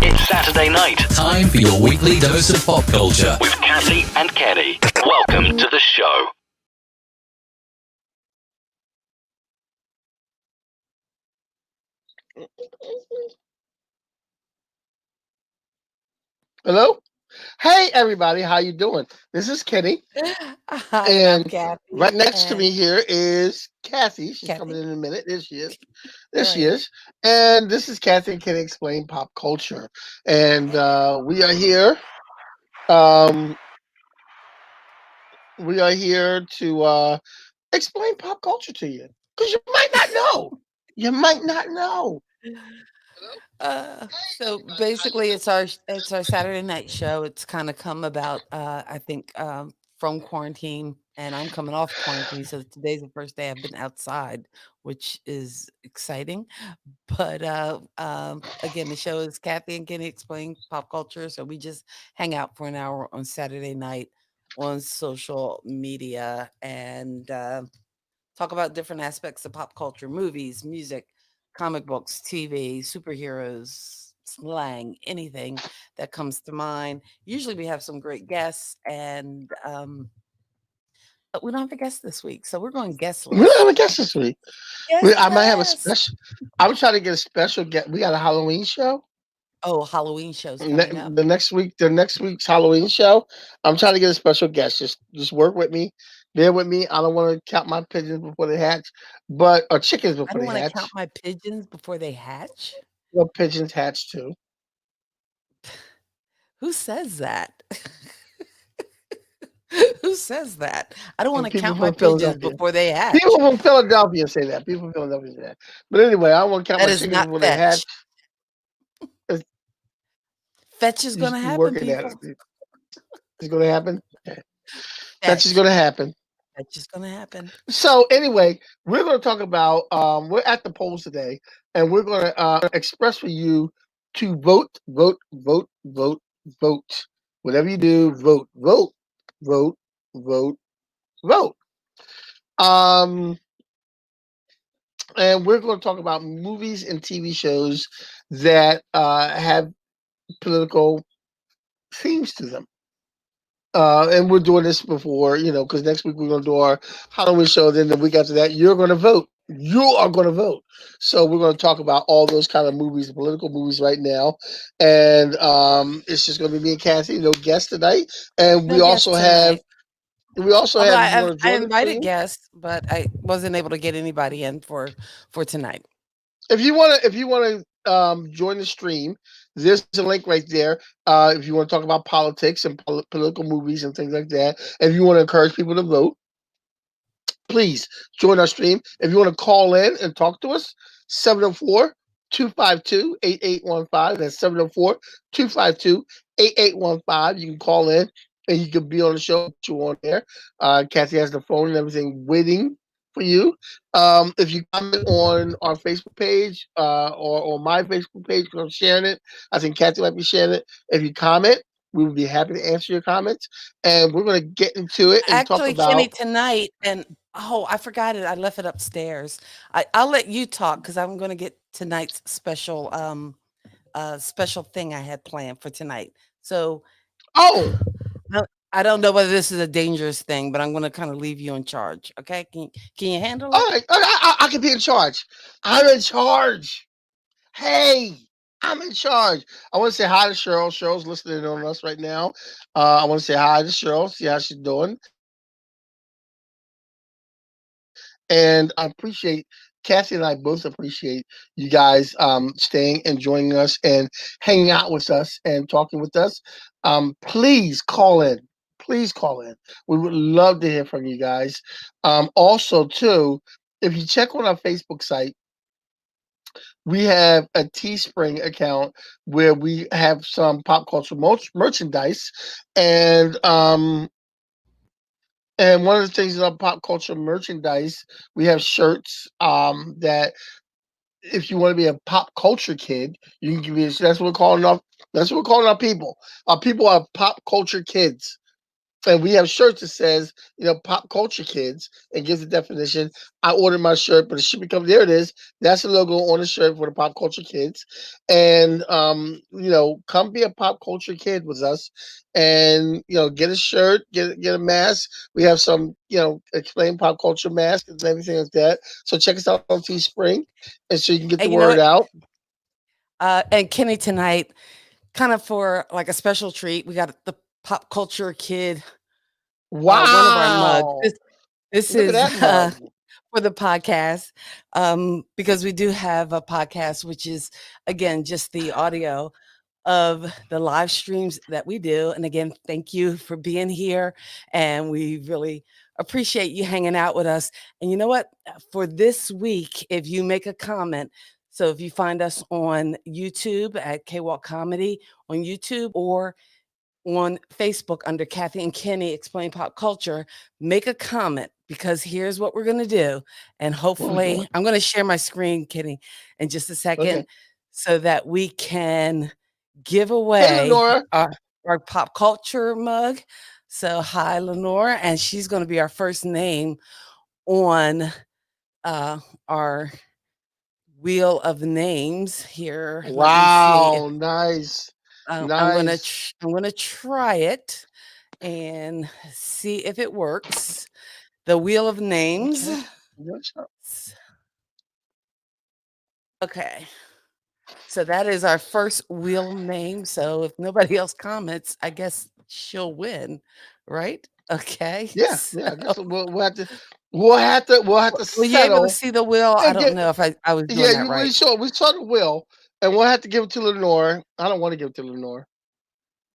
It's Saturday night. Time for your weekly dose of pop culture with Cassie and Kenny. Welcome to the show. Hello? Hey everybody, how you doing? This is Kenny. Hi, and I'm And Kathy. right next to And me here is Kathy. She's coming Kathy, in a minute. There she is. There there I she am. is. And this is Kathy and Kenny Explain Pop Culture. And we are here. Um, we are here to explain pop culture to you. Because you might not know. You might not know. So basically, it's our Saturday night show. It's kind of come about, I think, from quarantine, and I'm coming off quarantine, so today's the first day I've been outside, which is exciting. But again, the show is Kathy and Kenny Explain Pop Culture, so we just hang out for an hour on Saturday night on social media and talk about different aspects of pop culture, movies, music, comic books, TV, superheroes, slang, anything that comes to mind. Usually we have some great guests, and but we don't have a guest this week, so we're going We don't have guestless. a guest this week. I might have a Guestless. special. I'm trying to get a special guest. We got a Halloween show. Oh, Halloween show's coming up. The next week's Halloween show. I'm trying to get a special guest. Just work with me, bear with me. I don't want to count my pigeons before they hatch, but or chickens I before don't they want to count hatch. my pigeons before they hatch. Well, pigeons hatch too. Who says that? Who says that? I don't want And to people count my from pigeons Philadelphia. before they People hatch. from Philadelphia say that. People from Philadelphia say that. But anyway, I don't want to count That my is chickens not before they hatch. fetch. Fetch is You gonna you happen, working at people. it. It's going to happen. Okay. That's just Fetch. going to happen. Fetch is gonna happen. So anyway, we're going to talk about. We're at the polls today, and we're going to express for you to vote, vote, vote, vote, vote. Whatever you do, vote, vote, vote, vote, vote. Um, and we're going to talk about movies and TV shows that have political themes to them. And we're doing this before, because next week we're going to do our Halloween show. Then the week after that, you're going to vote. You are going to vote. So we're going to talk about all those kind of movies, political movies right now. And it's just going to be me and Cassie, no guests tonight. And No guests tonight. Although if you want to I join the invited stream, guests, but I wasn't able to get anybody in for tonight. if you want to join the stream, there's a link right there. If you want to talk about politics and political movies and things like that, if you want to encourage people to vote, please join our stream. If you want to call in and talk to us, 704-252-8815. That's 704-252-8815. You can call in and you can be on the show. You on there. Kathy has the phone and everything waiting for you. If you comment on our Facebook page or my Facebook page, because I'm sharing it, I think Kathy might be sharing it. If you comment, we would be happy to answer your comments. And we're going to get into it and talk Actually, Kenny, about. tonight, and oh, I forgot it. I left it upstairs. I'll let you talk because I'm going to get tonight's special thing I had planned for tonight. So Oh, I don't know whether this is a dangerous thing, but I'm going to kind of leave you in charge. Okay? Can you handle all it? right. I can be in charge. I'm in charge. Hey, I'm in charge. I want to say hi to Cheryl. Cheryl's listening on us right now. I want to say hi to Cheryl, see how she's doing. And I appreciate Cassie and I both appreciate you guys staying and joining us and hanging out with us and talking with us. Please call in. please call in. We would love to hear from you guys. Also, too, if you check on our Facebook site, we have a Teespring account where we have some pop culture merchandise, and and one of the things in our pop culture merchandise, we have shirts that if you want to be a pop culture kid, you can give me. That's what we're calling our. That's what we're calling our people. Our people are pop culture kids. And we have shirts that says, pop culture kids and gives the definition. I ordered my shirt, but it should become there it is. That's the logo on the shirt for the pop culture kids. And come be a pop culture kid with us and get a shirt, get a mask. We have some, explain pop culture masks and everything like that. So check us out on Teespring and so you can get the And you know word what? out. And Kenny, tonight, kind of for like a special treat, we got the pop culture kid, one of our mugs. Wow. This Look at is that mug. for the podcast, because we do have a podcast, which is again just the audio of the live streams that we do. And again, thank you for being here, and we really appreciate you hanging out with us. And you know what? For this week, if you make a comment, so if you find us on YouTube at K-Walk Comedy on YouTube or on Facebook under Kathy and Kenny Explain Pop Culture, make a comment because here's what we're going to do. And What we doing? hopefully, I'm going to share my screen, Kenny, in just a Okay. second so that we can give Hey, away Lenora. our pop culture mug. So, hi, Lenore. And she's going to be our first name on our wheel of names here. Let me see if Wow, nice, I'm gonna nice. I'm gonna try it and see if it works. The wheel of names. Okay. Yes, sir. Okay. So that is our first wheel name. So if nobody else comments, I guess she'll win, right? Okay. Yeah, So, yeah. I guess we'll have to were you able to settle see the wheel? I and don't get. know if I was doing Yeah, that right. we saw the will, and we'll have to give it to Lenore. I don't want to give it to Lenore.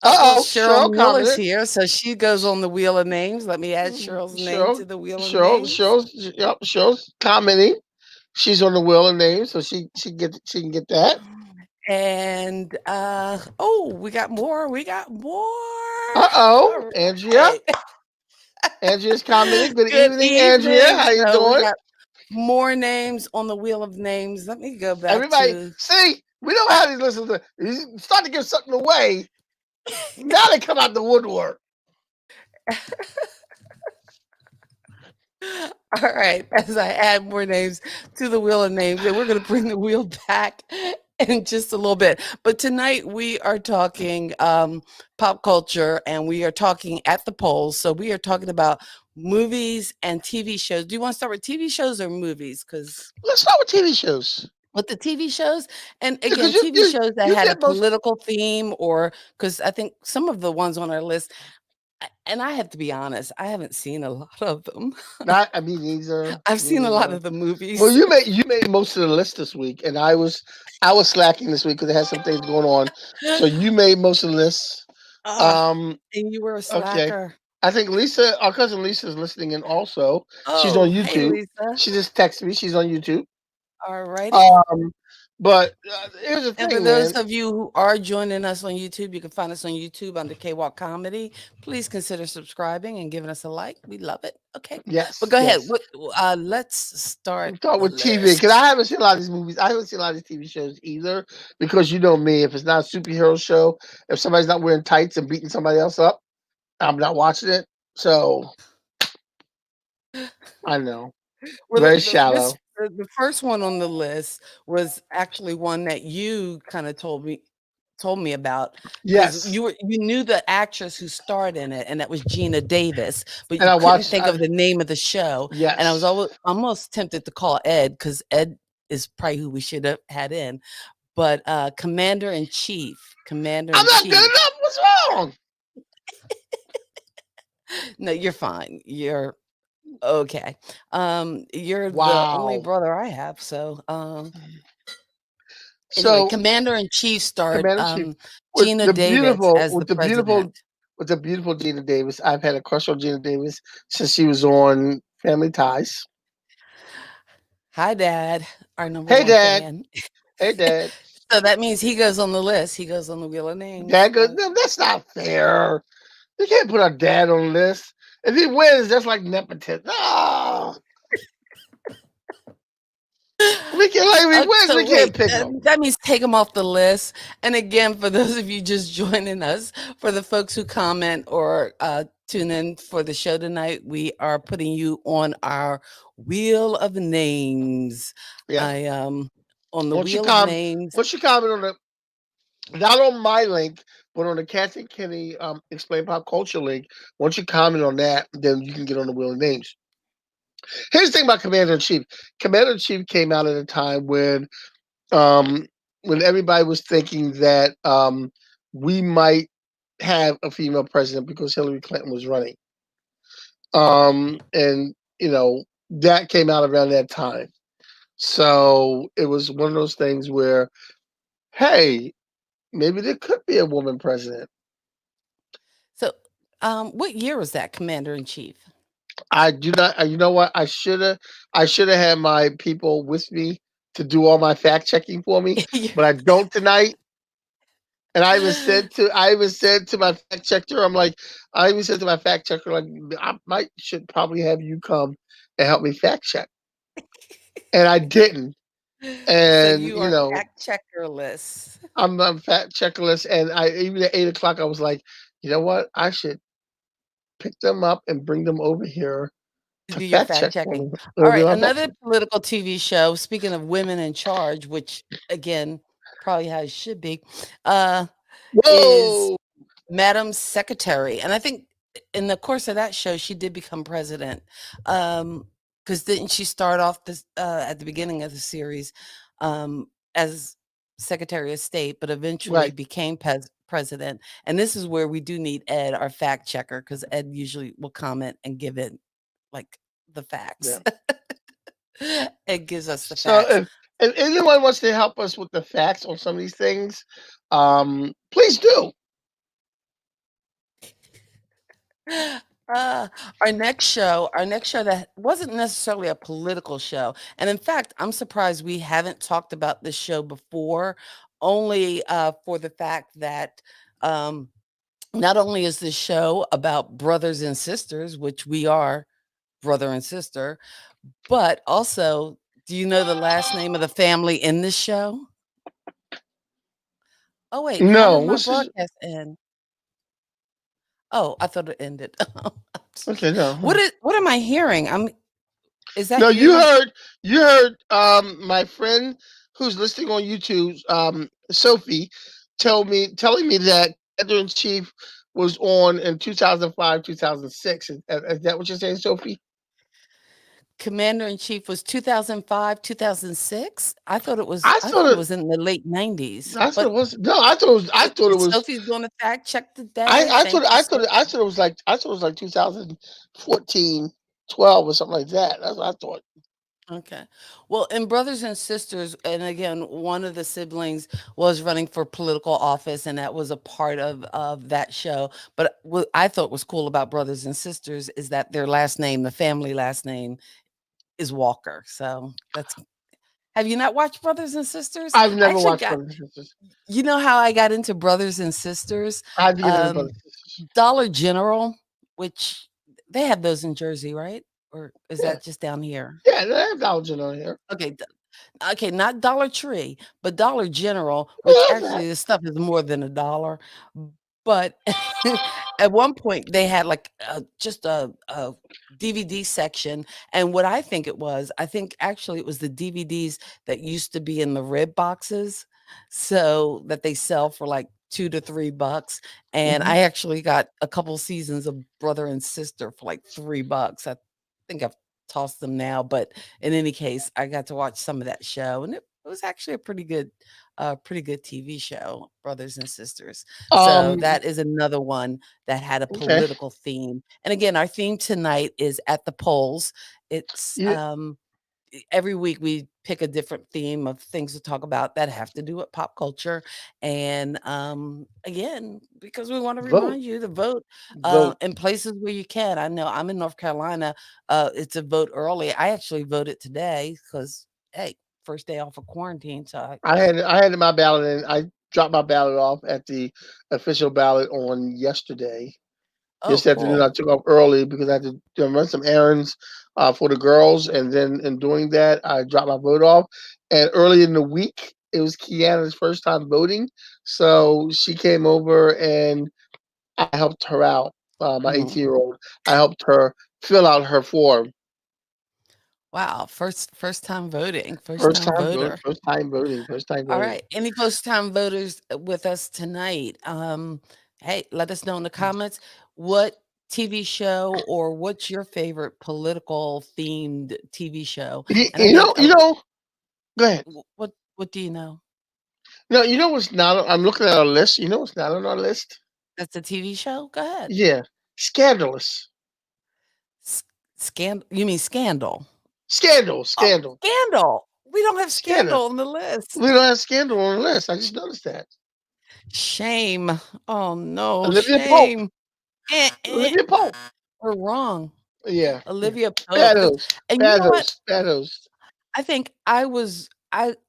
Well, Cheryl Cheryl Miller's commented. here, so she goes on the wheel of names. Let me add Mm, Cheryl's name to the wheel of names. Cheryl's commenting. She's on the will of names, so she can get that. And oh, we got more. We got more. Uh-oh, All Andrea. right. Andrea's commenting. Good Good evening, Andrea. evening. How you So we doing? got more names on the wheel of names. Let me go back Everybody, to see, we don't have these listeners. You start to give something away. Now they come out the woodwork. all right, as I add more names to the wheel of names, and we're going to bring the wheel back in just a little bit. But tonight we are talking pop culture, and we are talking at the polls. So we are talking about movies and TV shows. Do you want to start with TV shows or movies? Because Let's start with TV shows. with the TV shows, and Because again, TV shows that you had a get most. political theme, or because I think some of the ones on our list, and I have to be honest, I haven't seen a lot of them. Not, I mean, neither. I've Me seen a lot neither. of the Well, movies. you made most of the list this week, and I was slacking this week because I had some things going on. So you made most of the list. Ah, Um, and you were a okay. slacker. I think Lisa, our cousin Lisa, is listening in also. She's on Oh, hey, YouTube. Lisa. She just texted me. She's on YouTube. Alrighty. Um, but here's the And for thing, those man. of you who are joining us on YouTube, you can find us on YouTube under K-Walk Comedy. Please consider subscribing and giving us a like. We love it. Okay. But Yes, go ahead. yes. Let's start Start the with TV because list. I haven't seen a lot of these movies. I haven't seen a lot of these TV shows either. Because you know me, if it's not a superhero show, if somebody's not wearing tights and beating somebody else up, I'm not watching it. So I know, Well, very shallow. the first one on the list was actually one that you kind of told me about because Yes, you knew the actress who starred in it, and that was Gina Davis, but and you I couldn't watched. think of the name of the show. And I was Yes, almost tempted to call Ed because Ed is probably who we should have had in. But Commander in Chief, Commander I'm in not good Chief. enough. What's wrong? No, you're fine. You're okay. You're the only Wow. brother I have, so anyway, So Commander in Chief starred Commander in Chief Gina Davis as with the the beautiful president. with the beautiful Gina Davis. I've had a crush on Gina Davis since she was on Family Ties. Hi, Dad, our number Hey, one Dad. fan. Hey, Dad. So that means he goes on the list. He goes on the wheel of names. Dad goes, no, that's not fair. You can't put our dad on the list. If he wins, that's like nepotism. No, we can like if he wins, So we can't wait, pick him. that means take him off the list. And again, for those of you just joining us, for the folks who comment or tune in for the show tonight, we are putting you on our wheel of names. Yeah. I on the Once you wheel of comment, names. once you comment on the not on my link, but on the Kathy Kenny Explain Pop Culture link. Once you comment on that, then you can get on the wheel of names. Here's the thing about Commander in Chief. Commander in Chief came out at a time um, when everybody was thinking that we might have a female president because Hillary Clinton was running. And that came out around that time. So it was one of those things where, hey, maybe there could be a woman president. So, what year was that, Commander in Chief? I do not. You know what? I should have had my people with me to do all my fact checking for me, but I don't tonight. And I even said to my fact checker, I even said to my fact checker, like, I might should probably have you come and help me fact check, and I didn't. So And you are fact checkerless. I'm fact checklist, and I even at 8 o'clock, I was like, you know what? I should pick them up and bring them over here To to do your fact fact check for checking. me. All It'll be right, my fact another check. political TV show, speaking of women in charge, which again, probably how it should be, uh, is Whoa! Madam Secretary. And I think in the course of that show, she did become president. Because didn't she start off this at the beginning of the series as Secretary of State, but eventually Right. became president. And this is where we do need Ed, our fact checker, because Ed usually will comment and give it like the Yeah. facts. It gives us the So facts. if anyone wants to help us with the facts on some of these things, please do. Uh, our next show that wasn't necessarily a political show. And in fact, I'm surprised we haven't talked about this show before, only for the fact that um, not only is this show about brothers and sisters, which we are brother and sister, but also, do you know the last name of the family in this show? Oh, wait, how No, did my what's this? broadcast end? Oh, I thought it ended. Okay, no. What am I hearing? Is that No, you? you heard my friend who's listening on YouTube, Sophie, telling me that Commander in Chief was on in 2005, 2006. Is that what you're saying, Sophie? Commander in Chief was 2005, 2006? I I thought thought it it was in the late 90s, I thought it but was no, I thought it if was Sophie's doing a fact check today, thank you, I Sophie. thought it was like 2014, 12 or something like that. That's what I thought. Okay. Well, in Brothers and Sisters, and again, one of the siblings was running for political office, and that was a part of that show. But what I thought was cool about Brothers and Sisters is that their last name, the family last name, is Walker. So that's have you not watched Brothers and Sisters? I've I never actually watched got Brothers and Sisters. you know how I got into Brothers and Sisters? I had to get into Um, Brothers and Sisters. Dollar General, which they have those in Jersey, right? Or is Yeah, that just down here? yeah, they have Dollar on here. Okay, okay, not Dollar Tree, but Dollar General, which Who has that? actually this stuff is more than a dollar. But at one point they had like just a DVD section, and what I think it was, I think actually it was the DVDs that used to be in the rib boxes, so that they sell for like $2 to $3. And Mhm. I actually got a couple seasons of Brother and Sister for like $3. I think I've tossed them now, but in any case, I got to watch some of that show, and it was actually a pretty good TV show, Brothers and Sisters. So Um, that is another one that had a okay. political theme. And again, our theme tonight is at the polls. It's You every week we pick a different theme of things to talk about that have to do with pop culture. And again, because we want to Vote, remind you to vote vote. in places where you can. I know I'm in North Carolina. It's a vote early. I actually voted today because, hey, first day off of quarantine. So I had my ballot in. I dropped my ballot off at the official ballot on yesterday. oh, Yesterday afternoon, cool. I took off early because I had to run some errands for the girls, and then in doing that, I dropped my vote off. And early in the week, it was Kiana's first time voting, so she came over and I helped her out. My Mhm. 18-year-old, I helped her fill out her form. Wow, first time voting, first First time time vote, voter. first time voting, first time All voting. right. Any first time voters with us tonight? Hey, let us know in the comments what TV show or what's your favorite political themed TV show. You, And I you think know, you know. Go ahead. what do you know? No, you know what's not? I'm looking at our list. You know what's not on our list? That's a TV show? Go ahead. Yeah, Scandalous. S- You mean Scandal? Scandal, Oh, Scandal, Scandal. We don't have Scandal. Scandal on the We list. don't have Scandal on the list. I just noticed that. Shame. Oh no, Olivia Pope. shame. Eh, eh. Olivia Pope. We're wrong. Yeah, yeah. Olivia Pope. Bad host. And you Bad know what? host. Bad host. I think I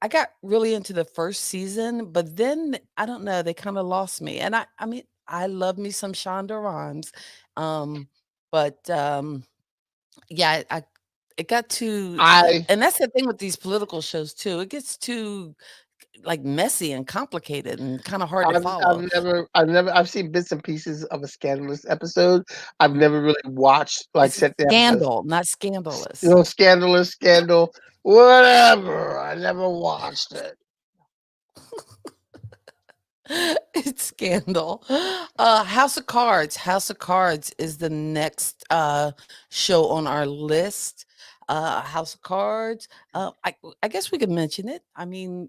got really into the first season, but then I don't know, they kinda lost me, and I mean, I love me some Shonda Rhimes, um, but, yeah, I it got too I and that's the thing with these political shows too, it gets too, like, messy and complicated and kinda hard to follow. I've seen bits and pieces of a Scandalous episode. I've never really watched like It's set down the Scandal, not Scandalous. Scandalous, Scandal, whatever. I never watched it. It's Scandal. House of Cards. House of Cards is the next show on our list. House of Cards. I guess we could mention it. I mean,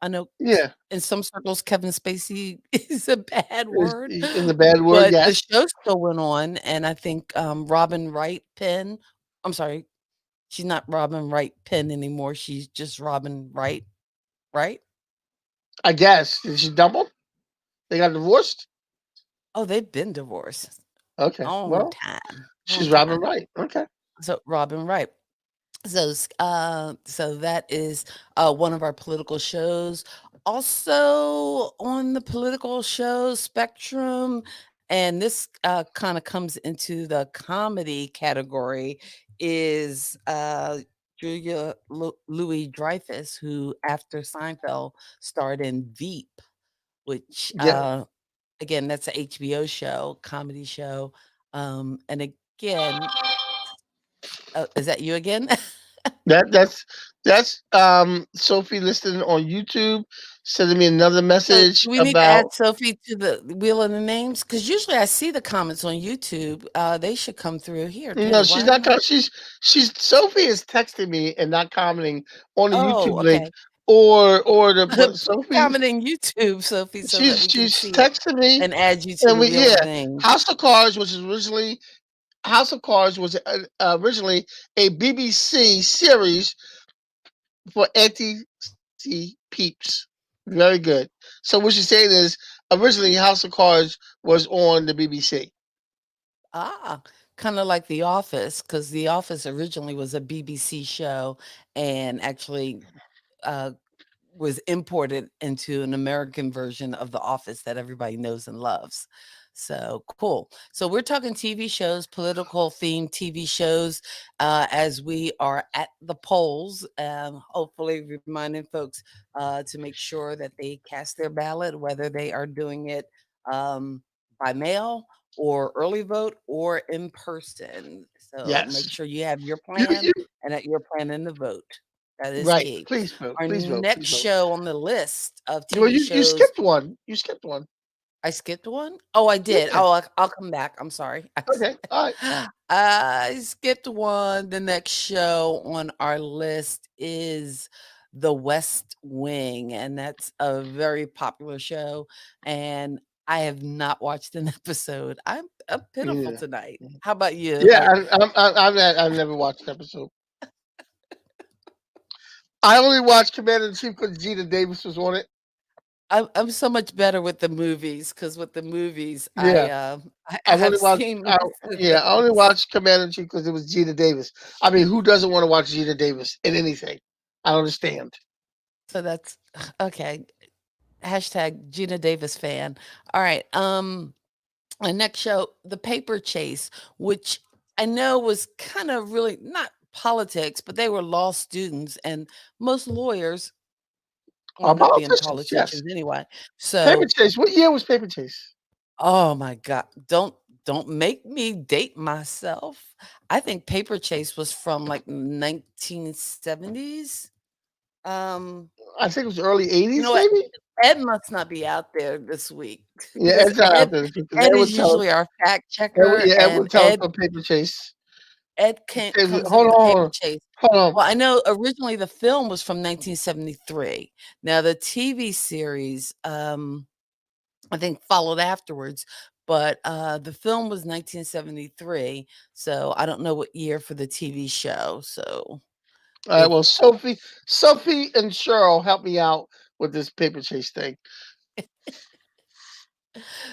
I know Yeah, in some circles Kevin Spacey is a bad word, is a bad word. but the Yes, show still went on, and I think Robin Wright Penn. I'm sorry, she's not Robin Wright Penn anymore. She's just Robin Wright, right? I guess. Did she double? They got divorced. Oh, they've been divorced. Okay, Long well, time, long she's Robin time. Wright. Okay. So Robin Wright. So that is one of our political shows. Also on the political show spectrum, and this kind of comes into the comedy category, is Julia Louis Dreyfus, who after Seinfeld starred in Veep, which Yeah, again, that's a HBO show, comedy show. And again, is that you again? that's Sophie listening on YouTube sending me another So message do we need to about add Sophie to the wheel of the names? Because usually I see the comments on YouTube. They should come through here no, too. she's Why are not not? she's Sophie is texting me and not commenting on the Oh, YouTube link okay. or the but Put Sophie comment in YouTube, Sophie, so that she's we can she's see it texting me and add you to and the we wheel of yeah names. House of Cards, which is originally a BBC series for anti-C peeps. Very good. So what she's saying is originally House of Cards was on the BBC. Ah, kind of like The Office, because The Office originally was a BBC show and actually uh, was imported into an American version of The Office that everybody knows and loves. So cool. So we're talking TV shows, political themed TV shows, as we are at the polls. Hopefully, reminding folks to make sure that they cast their ballot, whether they are doing it um, by mail or early vote or in person. So make Yes. sure you have your You plan and that you're planning to vote. That is right. key. Please vote. Our Please vote. next Please vote. show on the list of Well, TV you shows. skipped one. You skipped one. I skipped one? Oh, I did. Yeah. Oh, I'll come back. I'm sorry. Okay. All right. I skipped one. The next show on our list is The West Wing, and that's a very popular show. And I have not watched an episode. I'm pitiful Yeah. tonight. How about you? Yeah. I've never watched an episode. I only watched Commander in Chief because Gina Davis was on it. I'm so much better with the movies because with the movies, Yeah, I I've only have watched. seen most of I only those. watched Commander in Chief because it was Gina Davis. I mean, who doesn't want to watch Gina Davis in anything? I don't understand. So that's okay. Hashtag Gina Davis fan. All right. My next show, The Paper Chase, which I know was kind of really not politics, but they were law students, and most lawyers wound up being Politicians, yes. politicians anyway. Paper So, Chase. What year was Paper Chase? oh my God, don't make me date myself. I think Paper Chase was from like 1970s. Um, I think it was early you '80s, know what? maybe. Ed must not be out there this week Yeah, because Ed's not out there because Ed Ed would is tell us. usually our fact checker, Yeah, Ed and would tell us what Paper Chase. Ed can't comes in Hold with on, the hold Paper on, Chase. hold on. Well, I know originally the film was from 1973. Now the TV series, I think followed afterwards, but, the film was 1973, so I don't know what year for the TV show, so All right, if well, Sophie and Cheryl help me out with this Paper Chase thing.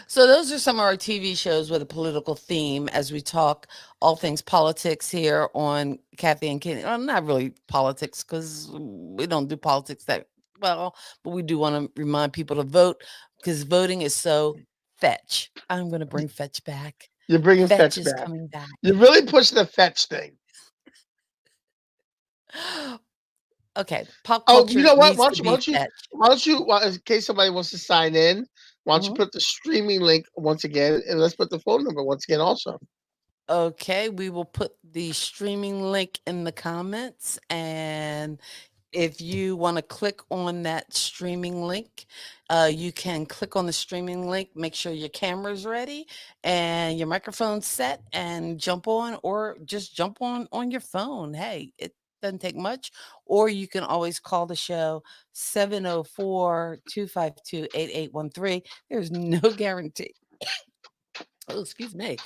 so those are some of our TV shows with a political theme as we talk all things politics here on Kathy and Kenny. Well, not really politics because we don't do politics that well, but we do want to remind people to vote because voting is so fetch. I'm going to bring fetch back. You're bringing Fetch Fetch is back. coming back. You're really pushing the Fetch thing. Okay, pop Oh, you culture know what? needs to be fetch. In case somebody wants to sign in, why don't you Mhm. put the streaming link once again, and let's put the phone number once again also. Okay, we will put the streaming link in the comments. And if you want to click on that streaming link, you can click on the streaming link, make sure your camera's ready and your microphone's set, and jump on, or just jump on your phone. Hey, it doesn't take much. Or you can always call the show 704-252-8813. There's no guarantee. Oh, excuse me.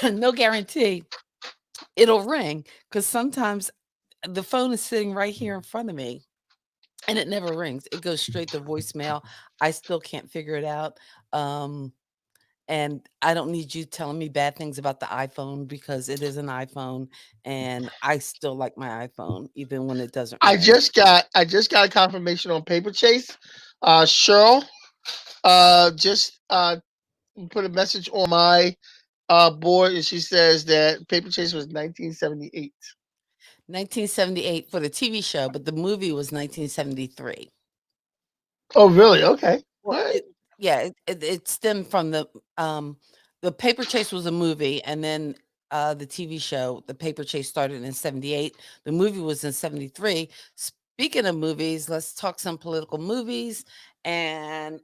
No guarantee it'll ring because sometimes the phone is sitting right here in front of me and it never rings. It goes straight to voicemail. I still can't figure it out. Um, and I don't need you telling me bad things about the iPhone because it is an iPhone and I still like my iPhone even when it doesn't ring. I just got a confirmation on Paper Chase. Cheryl just put a message on my board, and she says that Paper Chase was 1978. 1978 for the TV show, but the movie was 1973. Oh, really? Okay. Well, All right. it stemmed from the Paper Chase was a movie, and then, the TV show, The Paper Chase started in '78. The movie was in '73. Speaking of movies, let's talk some political movies, and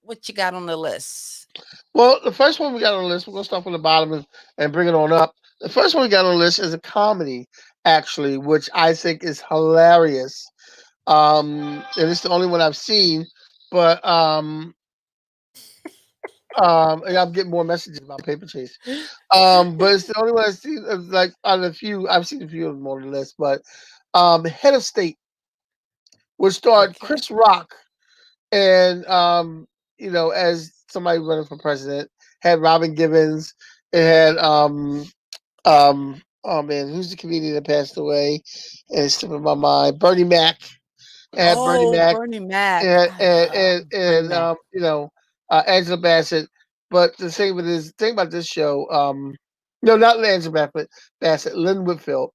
what you got on the list? Well, the first one we got on the list, we're gonna start from the bottom and bring it on up. The first one we got on the list is a comedy, actually, which I think is hilarious. And it's the only one I've seen, but and I'm getting more messages about Paper Chase. But it's the only one I've seen. Like out of the few, I've seen a few of them on the list. But Head of State, which starred Okay. Chris Rock and as somebody running for president, had Robin Gibbons. It had oh man, who's the comedian that passed away? And it's slipping my mind. Bernie Mac. It had Bernie Oh, Mac. Bernie Mac. And I love Bernie Mac. Angela Bassett. But thing about this show, no, not Angela Bassett, Lynn Whitfield.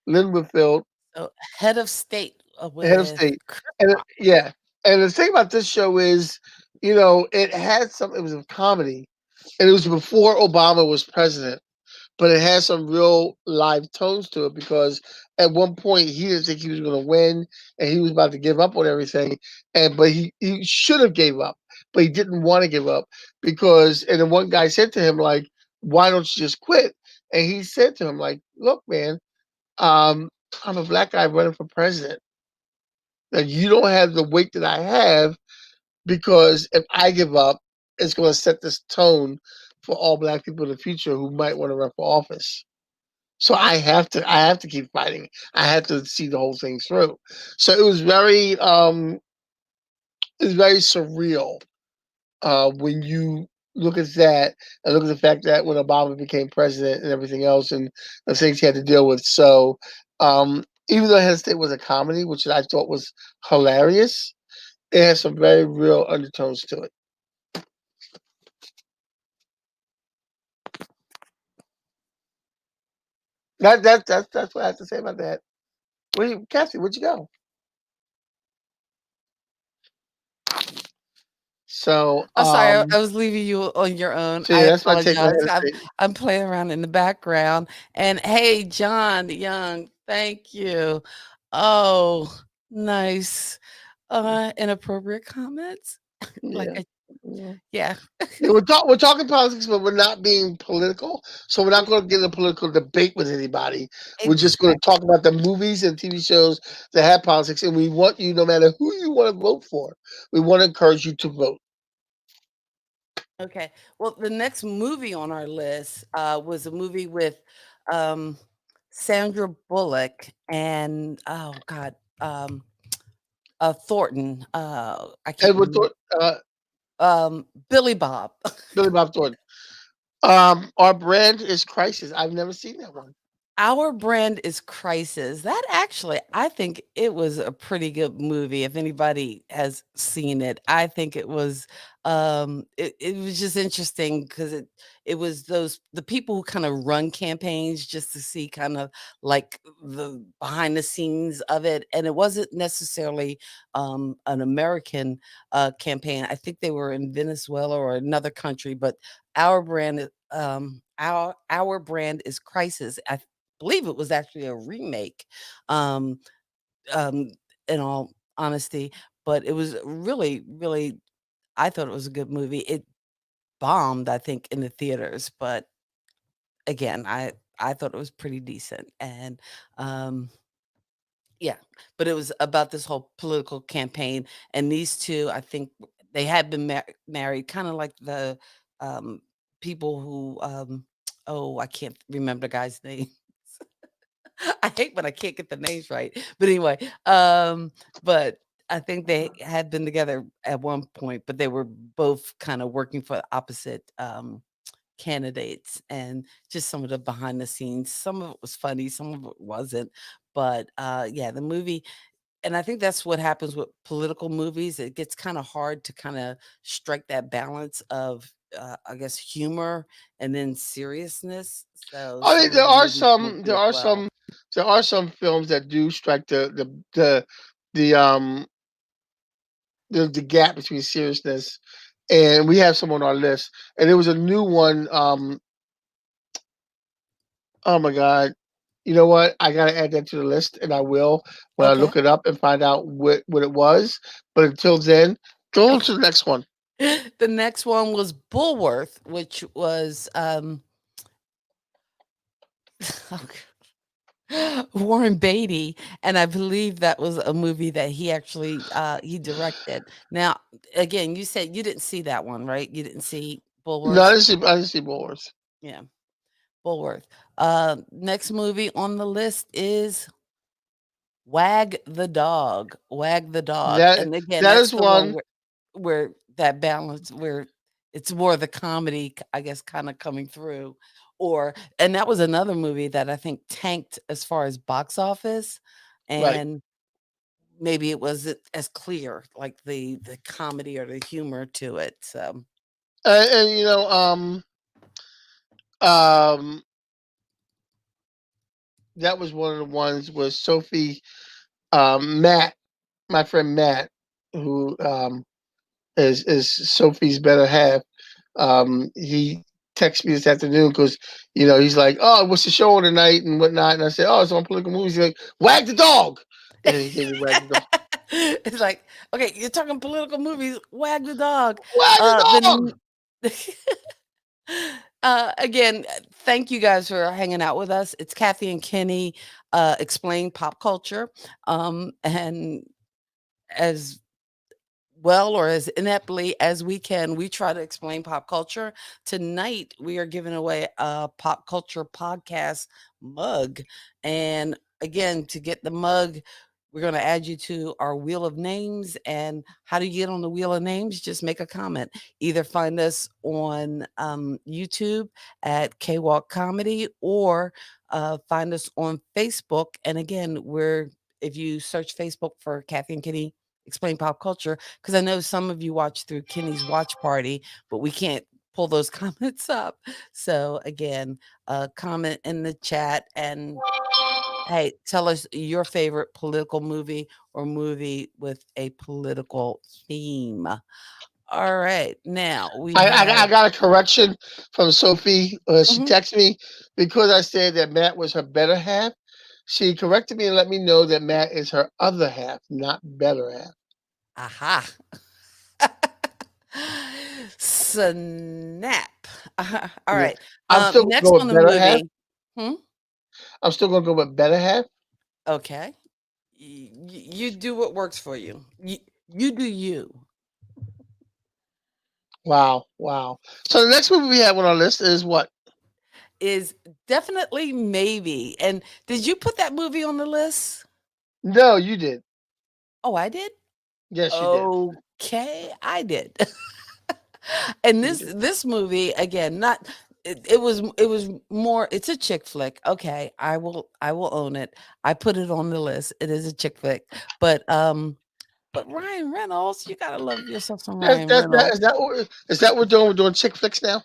Lynn Whitfield, So, Head of State, the head of with state. Chris And Rock. yeah. And the thing about this show is, it was a comedy. And it was before Obama was president, but it had some real live tones to it because at one point he didn't think he was going to win and he was about to give up on everything, but he should have gave up, but he didn't want to give up because and then one guy said to him like, why don't you just quit? And he said to him like, look man, um I'm a black guy running for president, and you don't have the weight that I have, because if I give up, it's going to set this tone for all black people in the future who might want to run for office. So I have to keep fighting. I have to see the whole thing through. So it was very surreal when you look at that and look at the fact that when Obama became president and everything else and the things he had to deal with. So even though Head State was a comedy, which I thought was hilarious, it has some very real undertones to it. That's what I have to say about that. Cassie, where'd you go? So I'm sorry, I was leaving you on your own. so I yeah, that's my take on apologize. Head State. I'm playing around in the background. And hey, John Young, thank you. Oh, nice. Inappropriate comments. Like Yeah. I Yeah. yeah. Yeah, we're talking politics, but we're not being political. So we're not going to get in a political debate with anybody. We're just going to Exactly. talk about the movies and TV shows that have politics, and we want you, no matter who you want to vote for, we want to encourage you to vote. Okay. Well, the next movie on our list was a movie with um, Sandra Bullock and oh God, Thornton. I can't Edward remember. Thornton, Billy Bob. Billy Bob Thornton. Our brand is Crisis. I've never seen that one. Our Brand is Crisis. That actually, I think it was a pretty good movie. If anybody has seen it, I think it was just interesting because it was the people who kind of run campaigns just to see kind of like the behind the scenes of it. And it wasn't necessarily an American campaign. I think they were in Venezuela or another country, but our brand is Crisis. I believe it was actually a remake, um, um, in all honesty, but it was really, really I thought it was a good movie. It bombed, I think, in the theaters, but again, I thought it was pretty decent, and, yeah, but it was about this whole political campaign, and these 2, I think they had been married, kinda like the, um, people who, oh, I can't remember the guy's name. I hate when I can't get the names right. But anyway, but I think they had been together at one point, but they were both kind of working for opposite candidates and just some of the behind the scenes. Some of it was funny, some of it wasn't. But yeah, the movie, and I think that's what happens with political movies. It gets kind of hard to kind of strike that balance of I guess humor and then seriousness. So I mean, some of the movies don't do it well. there are some films that do strike the the gap between seriousness, and we have some on our list. And there was a new one. Oh my god, you know what? I gotta add that to the list, and I will when I Okay. look it up and find out what it was. But until then, go on Okay. to the next one. The next one was Bullworth, which was, Warren Beatty, and I believe that was a movie that he actually, he directed. Now, again, you said you didn't see that one, right? You didn't see No, Bullworth? I didn't see Wars. Yeah, Bullworth. Next movie on the list is Wag the Dog. Wag the Dog, That and again, that that's is the one one. where that balance where it's more the comedy, I guess, kinda coming through, or and that was another movie that I think tanked as far as box office, Right. and maybe it wasn't as clear, like the comedy or the humor to it, so And um, that was one of the ones where Sophie, Matt, my friend Matt, who is Sophie's better half. He texted me this afternoon because he's like, "Oh, what's the show on tonight and whatnot?" And I said, "Oh, it's on political movies." He's like, "Wag the dog," and he gave me Wag the dog. It's like, "Okay, you're talking political movies, Wag the Dog." Wag the dog. The again, thank you guys for hanging out with us. It's Kathy and Kenny, Explain Pop Culture, and as well or as ineptly as we can, we try to explain pop culture. Tonight, we are giving away a pop culture podcast mug. And again, to get the mug, we're going to add you to our wheel of names. And how do you get on the wheel of names? Just make a comment. Either find us on YouTube at K Walk Comedy, or find us on Facebook. And again, if you search Facebook for Kathy and Kenny Explain Pop Culture, because I know some of you watch through Kenny's watch party, but we can't pull those comments up. So again, comment in the chat, and hey, tell us your favorite political movie or movie with a political theme. All right, now we I have. got a correction from Sophie. She Mhm. texted me because I said that Matt was her better half. She corrected me and let me know that Matt is her other half, not better half. Aha. Snap. All Yeah. right. I'm still gonna Next go on with the better half. movie. Hmm? I'm still gonna go with better half. Okay. You do what works for you. You do you. Wow, wow. So the next movie we have on our list is what? Is definitely maybe. And did you put that movie on the list? No, you did. Oh, I did? Yes, you did. Okay, I did. And You this did. this movie again, not it was more, it's a chick flick. Okay, I will own it. I put it on the list. It is a chick flick. But Ryan Reynolds, you gotta love yourself some Ryan Is Reynolds. that what we're doing? We're doing chick flicks now.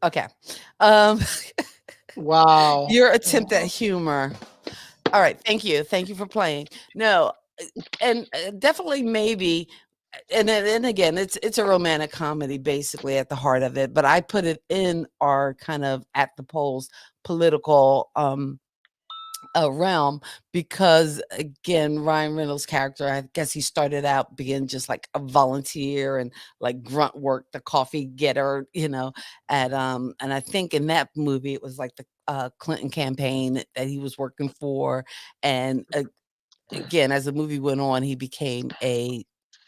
Okay. Um Wow. your attempt at humor. All right, thank you. Thank you for playing. No, and definitely maybe, and again, it's a romantic comedy basically at the heart of it, but I put it in our kind of at the polls political realm, because again, Ryan Reynolds' character, I guess he started out being just like a volunteer and like grunt work, the coffee getter, and I think in that movie it was like the Clinton campaign that he was working for. And again, as the movie went on, he became a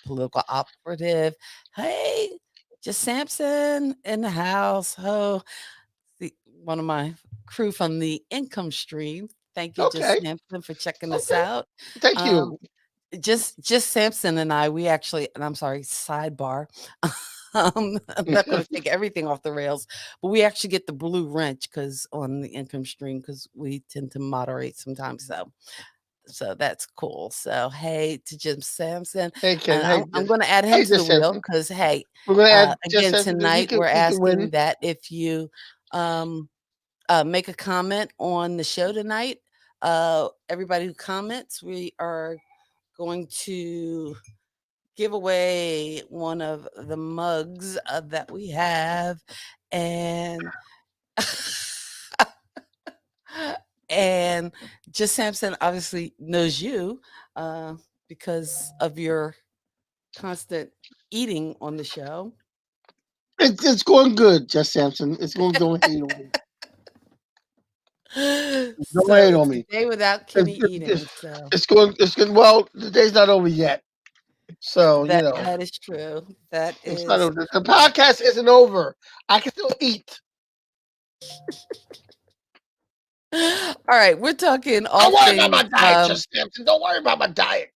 political operative. Hey, just Sampson in the house. Oh, one of my crew from the income stream. Thank you, just Okay. Sampson, for checking us Okay. out. Thank Um, you. just Sampson and I, we actually, and I'm sorry, sidebar. I'm not going to take everything off the rails, but we actually get the blue wrench because on the income stream, because we tend to moderate sometimes. So that's cool. So hey to Jim Sampson, Hey, Ken. and Hey, I'm going to add him hey, to the just wheel Samson. because hey, We're gonna add just again Samson. He tonight can we're he can asking win. that if you um, make a comment on the show tonight. Everybody who comments, we are going to give away one of the mugs that we have, and and just Sampson obviously knows you uh, because of your constant eating on the show. It's going good, just Samson. It's going. Don't hate on me. Don't So hate on it's a me. day without It's, Kenny it's, eating. So it's going. It's good. Well, the day's not over yet, so that is true. That it's not is over. The true. podcast isn't over. I can still eat. All right, we're talking all Don't worry about things. my diet, just Samson. Don't worry about my diet.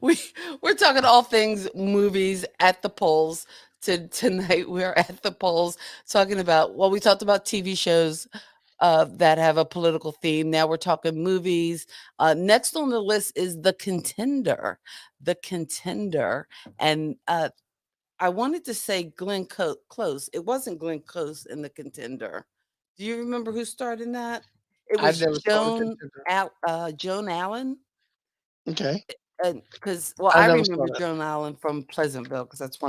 we we're talking all things movies at the polls. Tonight we're at the polls talking about, well, we talked about TV shows that have a political theme. Now we're talking movies. Next on the list is The Contender. The Contender. And I wanted to say Close. It wasn't Glenn Close in The Contender. Do you remember who starred in that? It I was never saw the contender. Joan Allen. Okay, And because, well, I I never saw remember that. Joan Allen from Pleasantville because that's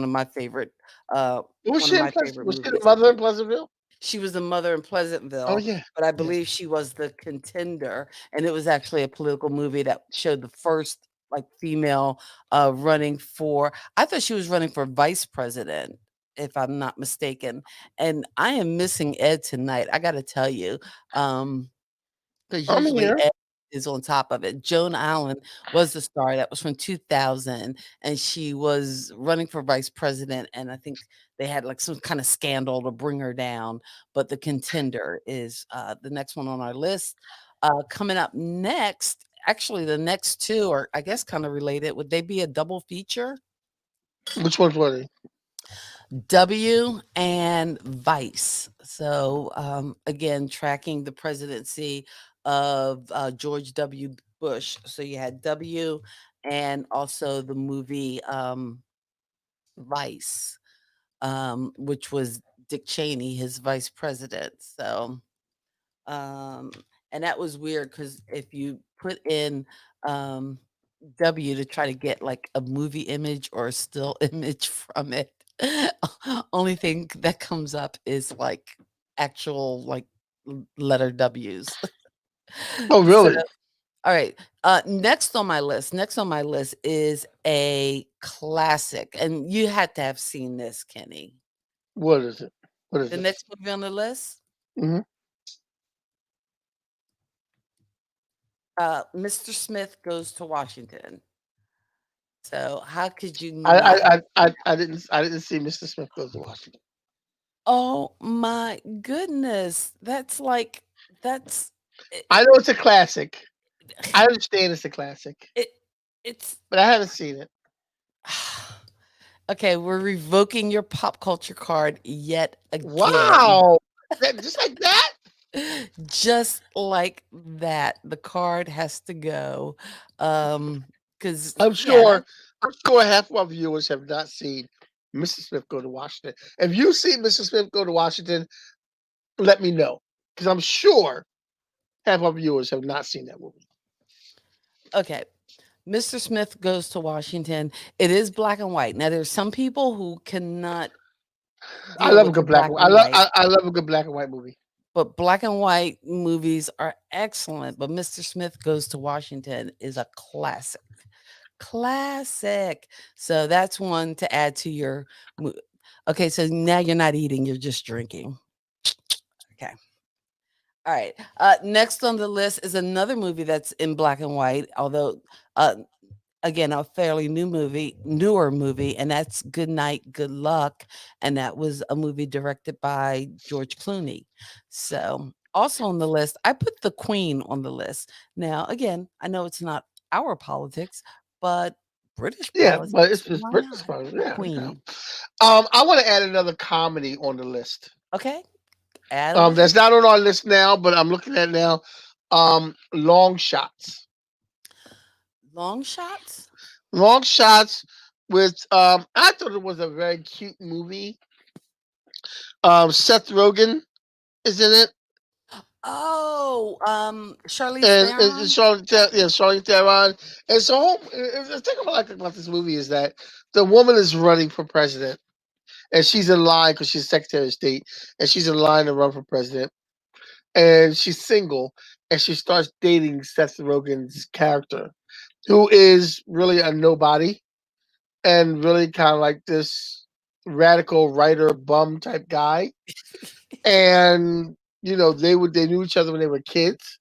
Was one she of in my Pleasant? favorite Was she the movies. mother in Pleasantville? She was the mother in Oh Pleasantville, yeah, but I yes. believe she was the contender, and it was actually a political movie that showed the first, like, female, running for, I thought she was running for vice president. if I'm not mistaken. And I am missing Ed tonight. I got to tell you. Because I'm usually here. Ed is on top of it. Joan Allen was the star. That was from 2000, and she was running for vice president. And I think they had like some kind of scandal to bring her down. But the contender is the next one on our list. Coming up next, actually, the next two are, I guess, kind of related. Would they be a double feature? Which one's what? W and Vice. So again, tracking the presidency of George W. Bush. So you had W and also the movie Vice, which was Dick Cheney, his vice president. So um, and that was weird because if you put in um, W to try to get like a movie image or a still image from it, only thing that comes up is like actual like letter W's. Oh, So, really? all right. Next on my list is a classic, and you had to have seen this, Kenny. What is it? What is The it? next movie on the list, Hmm. Mr. Smith Goes to Washington. So how could you I, not? I, I, I didn't see Mr. Smith Goes to Washington. Oh my goodness, that's like that's it. I know it's a classic. I understand it's a classic, it it's but I haven't seen it. okay. We're revoking your pop culture card yet again. Wow, just like that. Just like that, the card has to go. Because I'm yeah, sure. I'm sure half of our viewers have not seen Mr. Smith Go to Washington. If you see Mr. Smith Go to Washington, let me know because I'm sure half of our viewers have not seen that movie. okay. Mr. Smith Goes to Washington. It is black and white. Now, there's some people who cannot I deal love a with the good black black and white. and white. I love a good black and white movie. But black and white movies are excellent, but Mr. Smith Goes to Washington is a classic. Classic. So that's one to add to your mo okay, so now you're not eating, you're just drinking. Okay. Alright. Next on the list is another movie that's in black and white, although, uh, again, a fairly newer movie, and that's Good Night, Good Luck, and that was a movie directed by George Clooney. So, also on the list, I put The Queen on the list. Now, again, I know it's not our politics, but British Yeah, but politics, it's just why British not? fun. The Yeah, yeah. Queen. I want to add another comedy on the list. Okay, add it That's in. not on our list now, but I'm looking at it now. Long Shots. Long shots? Long Shots with I thought it was a very cute movie. Seth Rogen is in it, Oh, Charlize and Theron? Charlize Theron. And so, the thing I like about this movie is that the woman is running for president, and she's in line because she's Secretary of State, and she's in line to run for president, and she's single, and she starts dating Seth Rogen's character, who is really a nobody and really kind of like this radical writer bum type guy. And they knew each other when they were kids,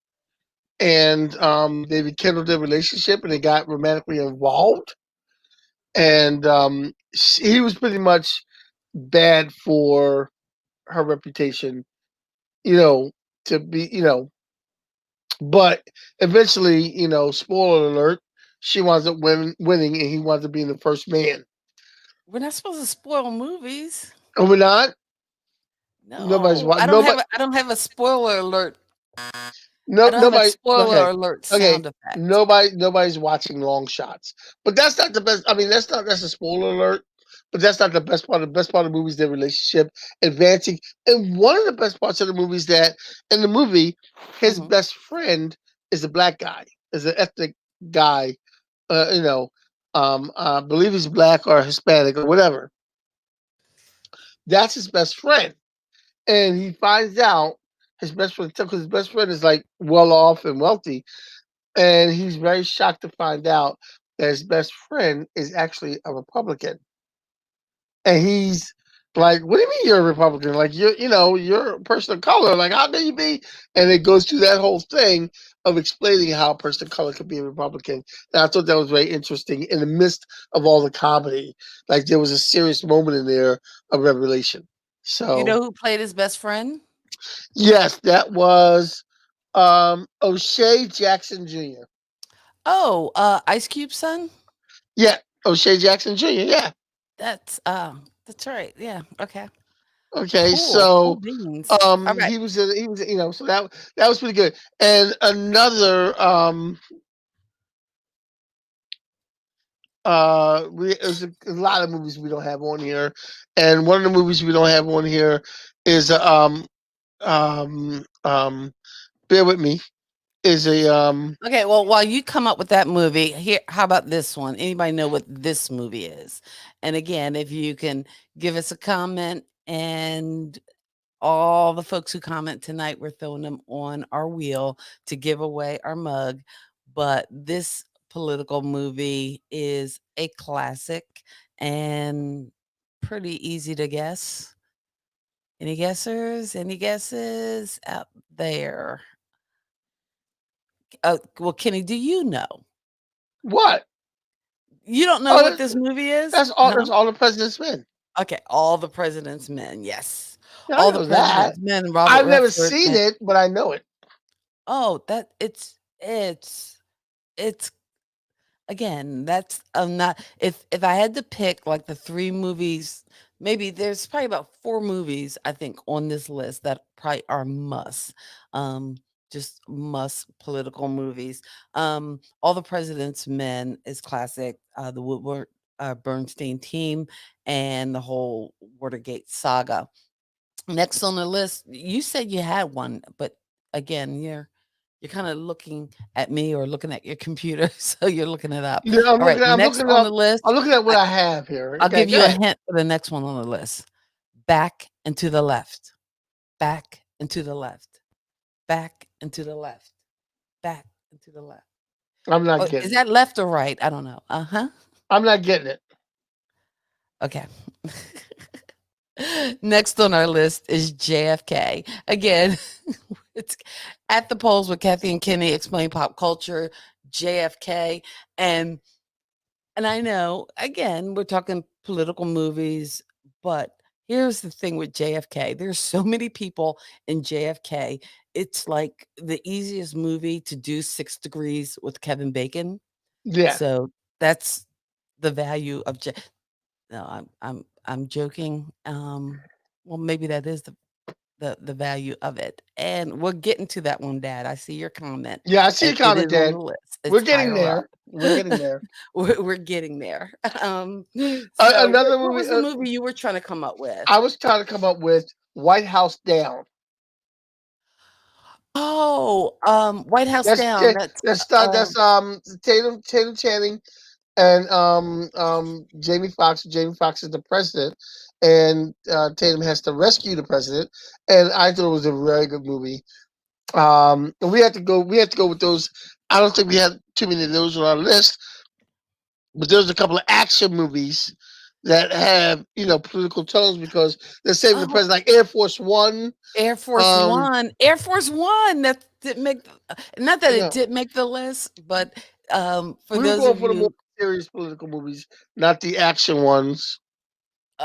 and they rekindled their relationship, and they got romantically involved. And he was pretty much bad for her reputation, you know, to be, but eventually, spoiler alert, she winds up winning, and he winds up being the first man. We're not supposed to spoil movies. And we're not. Nobody's No, watching. Nobody. I don't have a spoiler alert. No, I don't have a nobody. spoiler Okay, alert okay. sound effect. Nobody's watching Long Shots, but that's not the best. I mean, that's a spoiler alert, but that's not the best part. The best part of the movie is their relationship advancing, and one of the best parts of the movie is that in the movie, his Mhm. best friend is a black guy, is an ethnic guy. I believe he's black or Hispanic or whatever. That's his best friend, and he finds out his best friend because his best friend is like well off and wealthy, and he's very shocked to find out that his best friend is actually a Republican, and he's Like, what do you mean you're a Republican? Like, you're a person of color. Like, how can you be? And it goes through that whole thing of explaining how a person of color could be a Republican. And I thought that was very interesting in the midst of all the comedy. Like, there was a serious moment in there of revelation. You So, know who played his best friend? yes, that was O'Shea Jackson Jr. Oh, Ice Cube's son? Yeah, O'Shea Jackson Jr. Yeah. That's right. Yeah. Okay. Okay, Cool. Cool so beans. All right. he was so that was pretty good. And another there's a lot of movies we don't have on here, and one of the movies we don't have on here is um um bear with me, is a Okay, well, while you come up with that movie, here, how about this one? Anybody know what this movie is? And again, if you can give us a comment, and all the folks who comment tonight, we're throwing them on our wheel to give away our mug. But this political movie is a classic and pretty easy to guess. Any guessers? Any guesses out there? Well, Kenny, do you know? what? You don't know Oh, what this movie is? that's all. Huh? That's all the President's Men. Okay, All the President's Men. Yes. Yeah, I All the know that. President's Men, Robert I've never Redford. seen And it, but I know it. oh, that it's again, that's not if I had to pick like the 3 movies, maybe there's probably about 4 movies I think on this list that probably are must. Um, just must political movies. All the President's Men is classic. The Woodward Bernstein team and the whole Watergate saga. Next on the list, you said you had one, but again, you're kind of looking at me or looking at your computer, so you're looking it up. Yeah, I'm All right, looking. I'm next looking on up. the list, I'm looking at what I, I have here. I'll Okay, give go you a ahead. hint for the next one on the list. Back and to the left, back and to the left, back and to the left, back and to the left. I'm not Oh, is getting it. that left or right? I don't know. Uh huh. I'm not getting it. Okay. Next on our list is JFK. Again, it's at the polls with Kathy and Kenny explain pop culture, JFK. And and I know again, we're talking political movies, but here's the thing with JFK. There's so many people in JFK. It's like the easiest movie to do 6 degrees with Kevin Bacon. Yeah, So that's the value of no, I'm joking. Well, maybe that is the value of it, and we're getting to that one, Dad. I see your comment, yeah. I see and your it comment, is on Dad. the list. We're It's getting higher up. there. We're getting there. We're getting there. So Another what movie. was the movie you were trying to come up with? I was trying to come up with White House Down. Oh, White House That's Down. yeah, that's Tatum Channing and Jamie Foxx. Jamie Foxx is the president, and Tatum has to rescue the president. And I thought it was a very good movie. And we had to go. We had to go with those. I don't think we had too many of those on our list, but there's a couple of action movies that have political tones because they're saving the Oh, president, like Air Force One. Air Force Um, One. Air Force One. That didn't make. Not that you it know, did make the list, but for we were those going of for the more you serious political movies, not the action ones.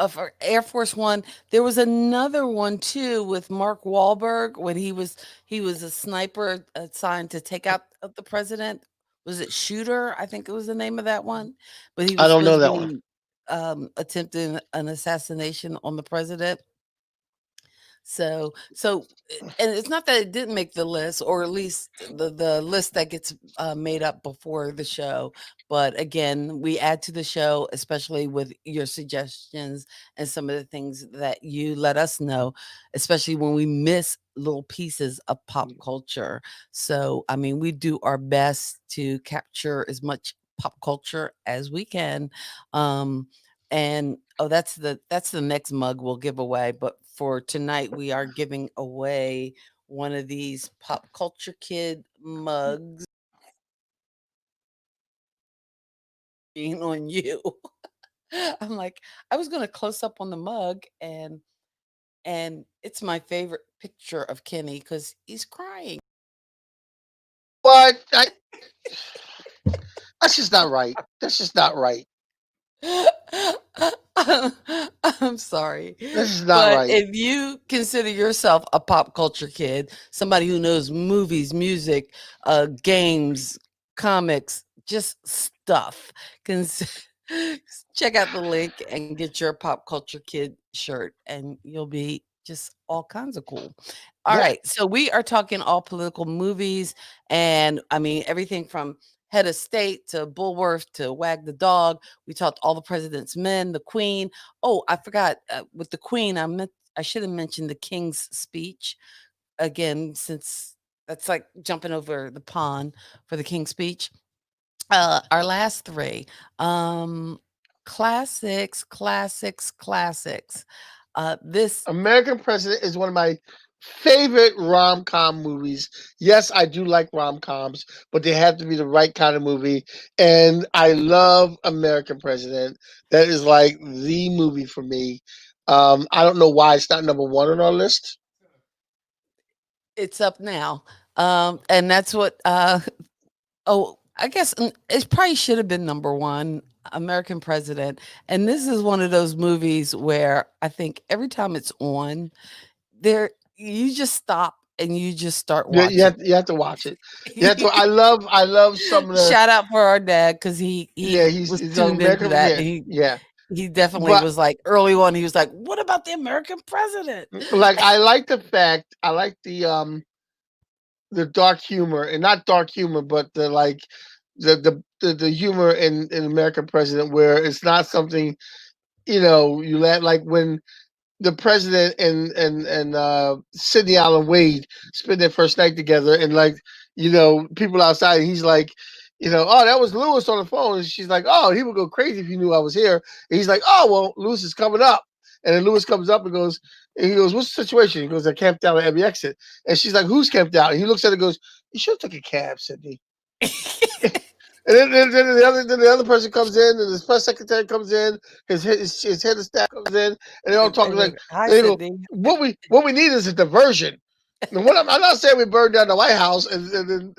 for Air Force One. There was another one too with Mark Wahlberg when he was a sniper assigned to take out the president. Was it Shooter? I think it was the name of that one. But he I was don't know supposed to that one. be attempting an assassination on the president. And it's not that it didn't make the list, or at least the list that gets made up before the show. But again, we add to the show, especially with your suggestions and some of the things that you let us know, especially when we miss little pieces of pop culture. So, I mean, we do our best to capture as much pop culture as we can. And oh, that's the next mug we'll give away. But for tonight, we are giving away one of these pop culture kid mugs being on you. I'm like, I was gonna close up on the mug, and it's my favorite picture of Kenny because he's crying. What? That's just not right. That's just not right. I'm sorry. This is not But right. if you consider yourself a pop culture kid, somebody who knows movies, music, games, comics, just stuff, cons- check out the link and get your pop culture kid shirt, and you'll be just all kinds of cool. All Yeah. right. So we are talking all political movies, and I mean, everything from Head of State to Bulworth to Wag the Dog. We talked all the president's men, the Queen. Oh, I forgot with the Queen. I should have mentioned the King's speech again, since that's like jumping over the pond for the King's speech. Our last three, um, classics, classics, classics. This American President is one of my favorite rom com movies. Yes, I do like rom coms, but they have to be the right kind of movie. And I love American President. That is like the movie for me. I don't know why it's not number one on our list. it's up now, and that's what. Oh, I guess it probably should have been number one, American President. And this is one of those movies where I think every time it's on, there you just stop and you just start watching You have to watch it. You have to. it. I love some of the. Shout out for our dad because Yeah, he was he's tuned into American. that. Yeah, And yeah. he definitely But was like early on. He was like, "What about the American president?" like, I like the fact. I like the dark humor, and not dark humor, but the like the humor in American President, where it's not something, you let, like when the president and Sidney Allen Wade spend their first night together, and like, people outside, and he's like, oh, that was Lewis on the phone, and she's like, oh, he would go crazy if he knew I was here, and he's like, oh, well, Lewis is coming up, and then Lewis comes up and he goes, what's the situation? He goes, I camped out at every exit, and she's like, who's camped out? And he looks at her and goes, you should have took a cab, Sidney. And then the other person comes in, and his press secretary comes in, his head of staff comes in, and they're all talking like, Hi, and they go, Sydney. what we need is a diversion. And I'm not saying we burned down the White House, and then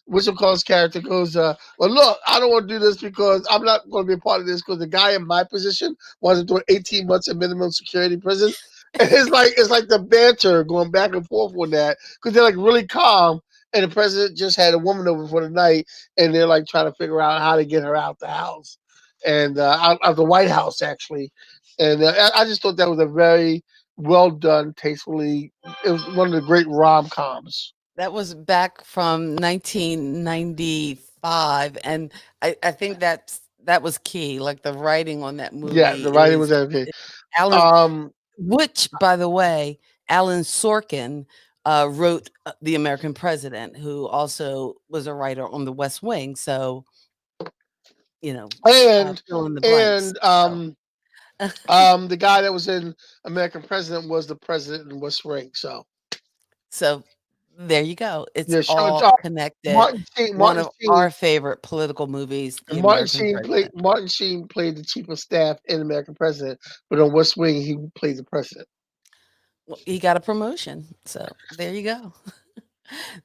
Whistle Call's character goes, well, look, I don't want to do this because I'm not going to be a part of this because the guy in my position wasn't doing 18 months in minimum security prison. And it's like the banter going back and forth on that because they're like really calm, and the president just had a woman over for the night, and they're like trying to figure out how to get her out the house, and out of the White House actually. And I just thought that was a very well done, tastefully. It was one of the great rom coms. That was back from 1995, and I think that was key. Like the writing on that Yeah, movie the writing is was okay. Alan, Um, which by the way, Alan Sorkin wrote The American President, who also was a writer on The West Wing. So you know, and fill in the blanks. and So the guy that was in American President was the president in West Wing. So so there you go. It's yeah, sure. It's all connected. Martin Sheen. One of our favorite political movies, The American President. Martin Sheen played the chief of staff in American President, but on West Wing he played the president. Well, he got a promotion. So there you go.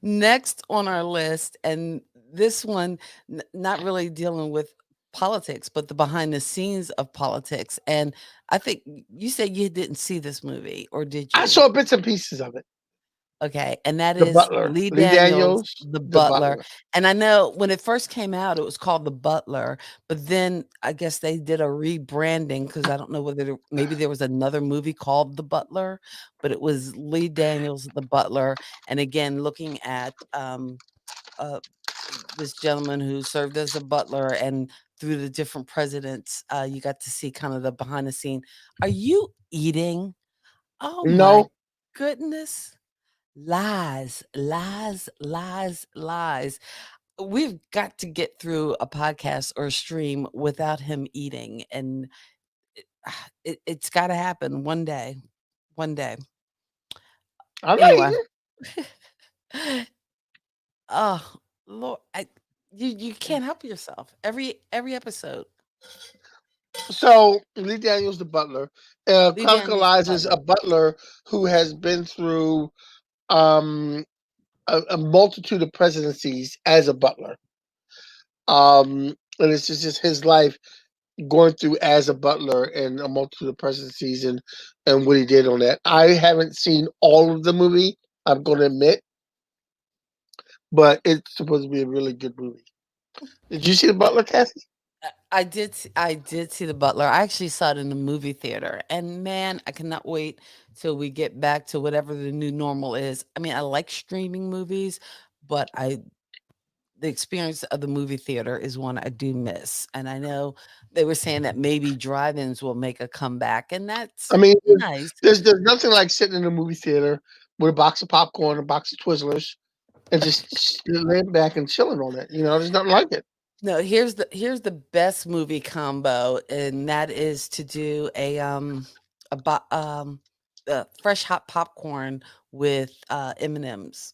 Next on our list, and this one, not really dealing with politics, but the behind the scenes of politics. And I think you said you didn't see this movie, or did I you? saw bits and pieces of it. Okay, and that The is Butler, Lee Lee Daniels, Daniels, The The Butler. Butler. And I know when it first came out, it was called The Butler, but then I guess they did a rebranding because I don't know whether maybe there was another movie called The Butler, but it was Lee Daniels, The Butler. And again, looking at uh, this gentleman who served as a butler, and through the different presidents, you got to see kind of the behind the scene. Are you eating? Oh my No, goodness. Lies, lies, lies, lies. We've got to get through a podcast or a stream without him eating, and it's got to happen one day. One day. I'm not Anyway, eating. oh Lord, you can't help yourself. Every episode. So Lee Daniels, the butler, Lee Daniels the chronicalizes a butler. butler who has been through um, a multitude of presidencies as a butler. And it's just his life going through as a butler and a multitude of presidencies and what he did on that. I haven't seen all of the movie, I'm going to admit, but it's supposed to be a really good movie. Did you see the butler, Kathy? I did see The Butler. I actually saw it in the movie theater, and man, I cannot wait till we get back to whatever the new normal is. I mean, I like streaming movies, but I the experience of the movie theater is one I do miss. And I know they were saying that maybe drive-ins will make a comeback, and that's I mean, nice. there's nothing like sitting in a movie theater with a box of popcorn, a box of Twizzlers, and just laying back and chilling on it. There's nothing like it. No, here's the best movie combo, and that is to do a bo- fresh hot popcorn with M&Ms.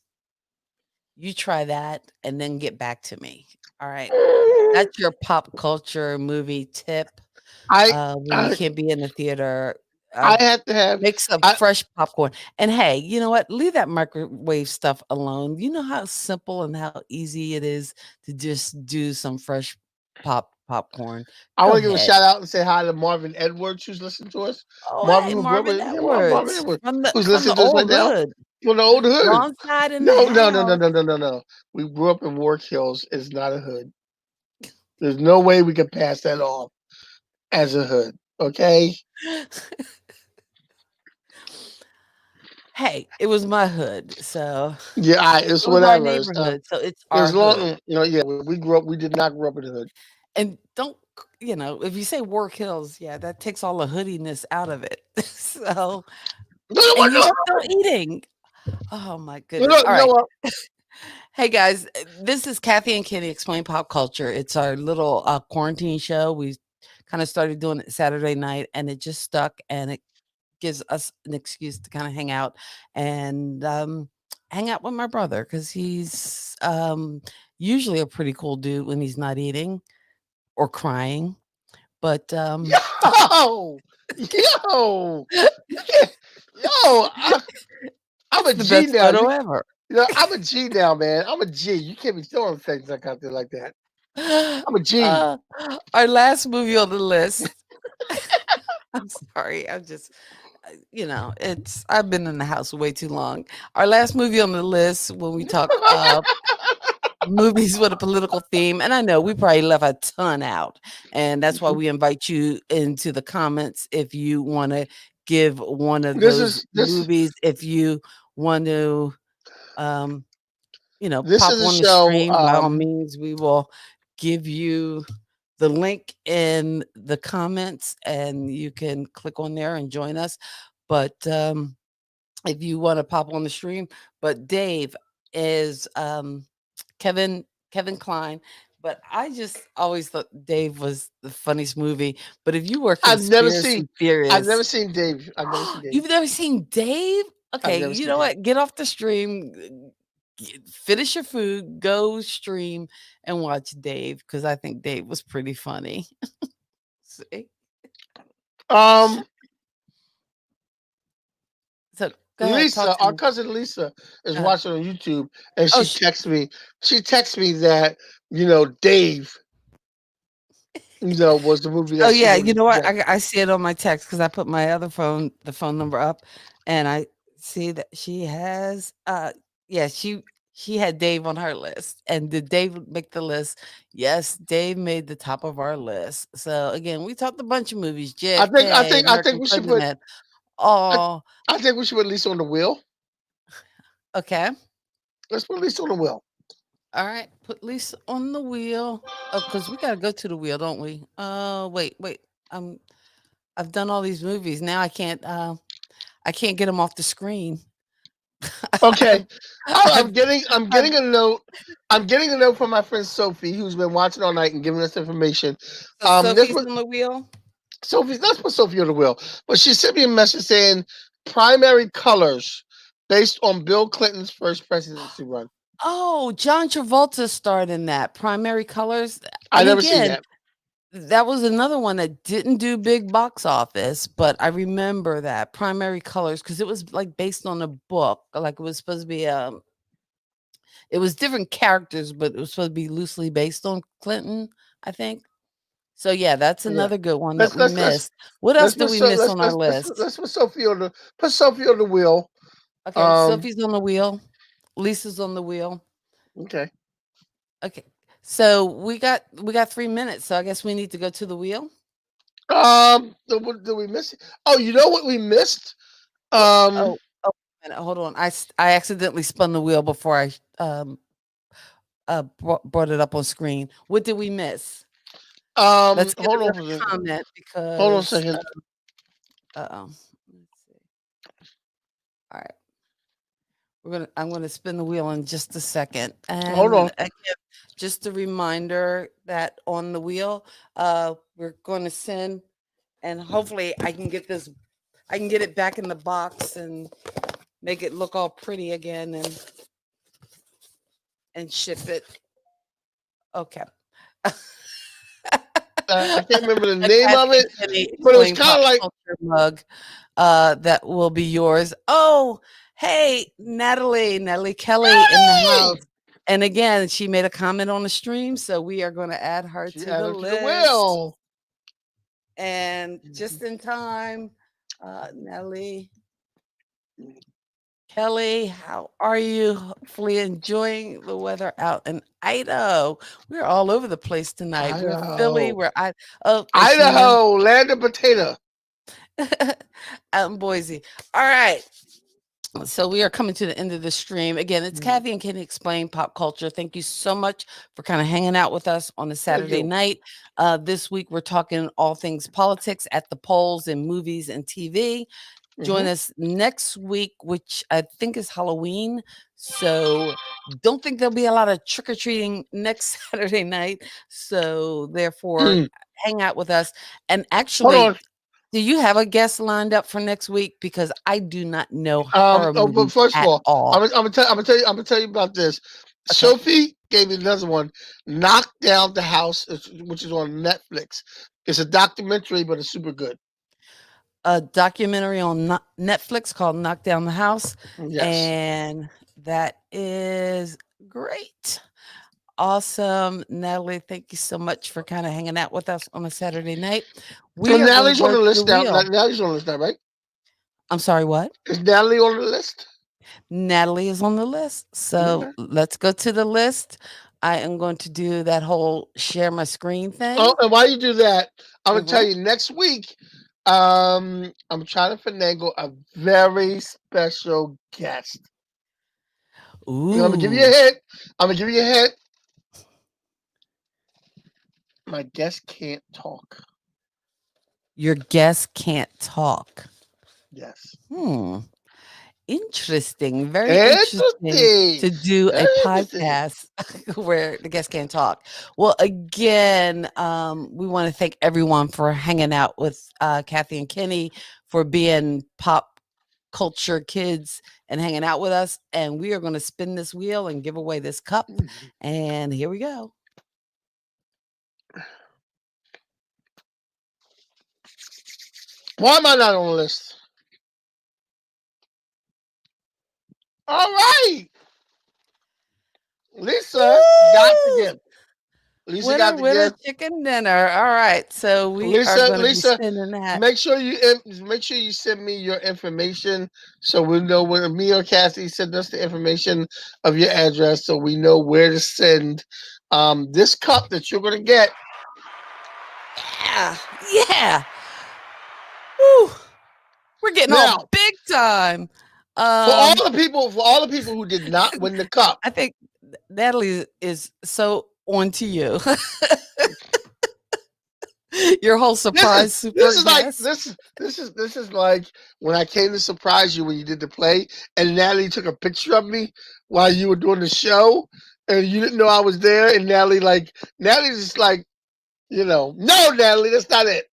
You try that and then get back to me. All right. Mm, That's your pop culture movie tip. I When you I can't be in the theater, I uh, have to have make some I fresh popcorn. And hey, you know what? Leave that microwave stuff alone. You know how simple and how easy it is to just do some fresh popcorn. I Go want to give a ahead. shout out and say hi to Marvin Edwards who's listening to us. Oh, Marvin hey, who grew up Marvin with Marvin Edwards Edwards who's from the listening to us right old now hood. from the old hood. Wrong side in the No, no, no, no, house. no, no, no, no. We grew up in Warwick Hills. It's not a hood. There's no way we could pass that off as a hood. Okay. Hey, it was my hood, so Yeah, it's it was our whatever. neighborhood, so it's our As hood. long yeah, we grew up. We did not grow up in the hood. And don't if you say Work Hills, yeah, that takes all the hoodiness out of it. So No, no, and you're no, still eating. Oh my no, goodness. no, All you know right. what? Hey guys, this is Kathy and Kenny Explain Pop Culture. It's our little quarantine show. We kind of started doing it Saturday night and it just stuck and it gives us an excuse to kind of hang out and hang out with my brother because he's usually a pretty cool dude when he's not eating or crying. But Yo, yo, you can't, yo. I'm it's a the G best now. photo ever. I'm a G now, man. I'm a G. You can't be throwing things like out there like that. I'm a G. Uh, our last movie on the list. I'm sorry. I'm just, it's, I've been in the house way too long. Our last movie on the list when we talk movies with a political theme, and I know we probably left a ton out, and that's why we invite you into the comments if you want to give one of This those is this movies, if you want to, um, this pop is a on the show. stream, by all means, we will give you the link in the comments and you can click on there and join us. But if you want to pop on the stream, but Dave is Kevin Klein. But I just always thought Dave was the funniest movie. But if you were I've never seen. conspiracy I've never theorists, seen Dave. I've never seen Dave. you've never seen Dave? I've Okay, never you seen know Dave. what? Get off the stream, finish your food, go stream and watch Dave because I think Dave was pretty funny. See? Um, So go ahead, talk Lisa, to our me. cousin Lisa, is Uh, watching on YouTube, and oh, she texts me. She texts me that Dave, was the movie oh that she yeah, you wanted to know what? suggest. I see it on my text because I put my other phone, the phone number up, and I see that she has. Yeah, she had Dave on her list, and did Dave make the list? Yes, Dave made the top of our list. So again, we talked a bunch of movies: JFK, I think American we should put. President. I, Oh, I think we should put Lisa on the wheel. okay. Let's put Lisa on the wheel. All right, put Lisa on the wheel. Oh, because we gotta go to the wheel, don't we? Wait. Um, I've done all these movies. Now I can't get them off the screen. Okay. I've, I'm I've, getting I'm I've getting a note. I'm getting a note from my friend Sophie, who's been watching all night and giving us information. so This Sophie's was on the wheel. Sophie. Let's put Sophie on the wheel. But she sent me a message saying primary colors based on Bill Clinton's first presidency run. Oh, John Travolta starred in that. Primary Colors. I And never seen again, that. That was another one that didn't do big box office, but I remember that Primary Colors because it was like based on a book. Like it was supposed to be it was different characters, but it was supposed to be loosely based on Clinton, I think. So yeah, that's Yeah. another good one that Let's we let's let's missed. What else let's did put we so miss on our list? let's put Sophie on the wheel. Okay, Um. Sophie's on the wheel. Lisa's on the wheel. Okay. Okay. So we got 3 minutes. So I guess we need to go to the wheel. What did we miss? Oh, you know what we missed? What? Um. Oh, wait a minute, hold on. I accidentally spun the wheel before I brought it up on screen. What did we miss? Let's get Hold on another for a second. comment Hold on a because second. uh-oh. Let's see. All right. I'm gonna spin the wheel in just a second. Hold And on. again, just a reminder that on the wheel, we're gonna send and hopefully I can get it back in the box and make it look all pretty again and ship it. Okay. I can't remember the A name of Kathy it, and Kenny but it was Explain kind Pop of like Culture mug that will be yours. Oh, hey, Natalie Kelly in the Nelly. house. And again, she made a comment on the stream, so we are going to add her She to the added to the list. wheel. And just in time, Natalie Kelly, how are you? Hopefully enjoying the weather out in Idaho. We're all over the place tonight. We're Philly. Idaho. Oh, and she knew Idaho, land of potato. out in Boise. All right. So we are coming to the end of the stream. Again, it's Kathy and Kenny Explain Pop Culture. Thank you so much for kind of hanging out with us on a Thank Saturday you. night. This week we're talking all things politics at the polls and movies and TV. Join us next week, which I think is Halloween. So don't think there'll be a lot of trick or treating next Saturday night. So therefore, hang out with us. And Hold actually, on. do you have a guest lined up for next week? Because I do not know horror Oh, but movies first of at all, all. I'm gonna tell you about this. Okay. Sophie gave me another one, Knock Down the House, which is on Netflix. It's a documentary, but it's super good. A documentary on Netflix called Knock Down the House. Yes. And that is great. Awesome. Natalie, thank you so much for kind of hanging out with us on a Saturday night. So We are going to Natalie's on go the to the list now. wheel. Natalie's on the list now, right? I'm sorry, what? Is Natalie on the list? Natalie is on the list. So Okay. let's go to the list. I am going to do that whole share my screen thing. Oh, and while you do that, I'm gonna tell Mhm. you next week. I'm trying to finagle a very special guest. And I'm gonna give you a Ooh, hint. I'm gonna give you a hint. My guest can't talk. your guest can't talk. Yes. Interesting. Very interesting Interesting. to do a Very interesting. podcast where the guests can't talk. Well, again, we want to thank everyone for hanging out with Kathy and Kenny, for being pop culture kids and hanging out with us. And we are going to spin this wheel and give away this cup. And here we go. Why am I not on the list? All right. Lisa got the Woo! gift. Lisa Winner, got the winner, gift. chicken dinner. All right. So we are going to be Lisa, spinning that. make sure you send me your information so we know when me or Kathy send us the information of your address so we know where to send this cup that you're gonna get. Yeah. Yeah. Woo. We're getting Now, all big time. for all the people who did not win the cup, I think Natalie is so on to you. Your whole surprise super guest. this is like when I came to surprise you when you did the play and Natalie took a picture of me while you were doing the show and you didn't know I was there and Natalie's just like, no, Natalie, that's not it.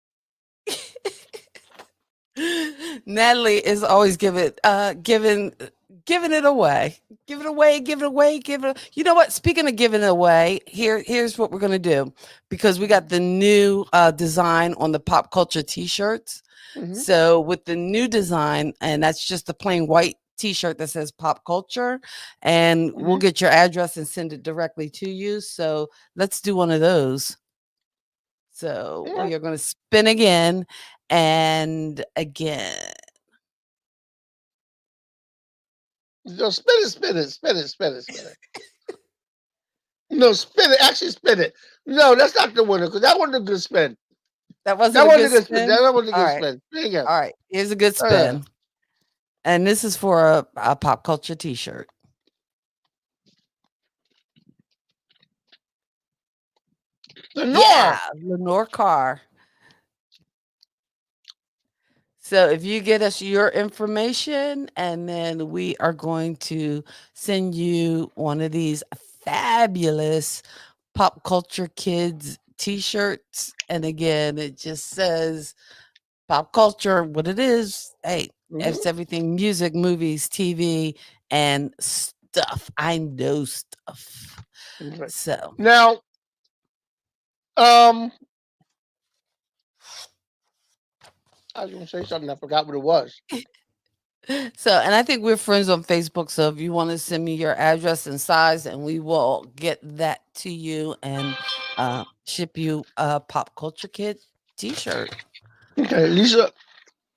Natalie is always giving giving it away. Give it away, give it away, give it. You know what? Speaking of giving it away, here's what we're gonna do because we got the new design on the pop culture t-shirts. Mhm. So with the new design, and that's just a plain white t-shirt that says pop culture, and we'll Mhm. get your address and send it directly to you. So let's do one of those. So Yeah. we are gonna spin again and again. So spin it, spin it, spin it, spin it, spin it. No, spin it. Actually, spin it. No, that's not the winner because that wasn't a good spin. That That wasn't a wasn't a good good spin. spin? That wasn't a All good right. spin. There you go. All right. Here's a good Uh, spin. And this is for a pop culture t-shirt. Lenore. Yeah, Lenore Carr. So if you get us your information, and then we are going to send you one of these fabulous pop culture kids t-shirts. And again, it just says pop culture, what it is. Hey, Mhm. it's everything music, movies, TV, and stuff. I know stuff. Okay. So, Now, um, I was gonna say something. I forgot what it was. and I think we're friends on Facebook. So if you want to send me your address and size, and we will get that to you and ship you a pop culture kid t-shirt. Okay, Lisa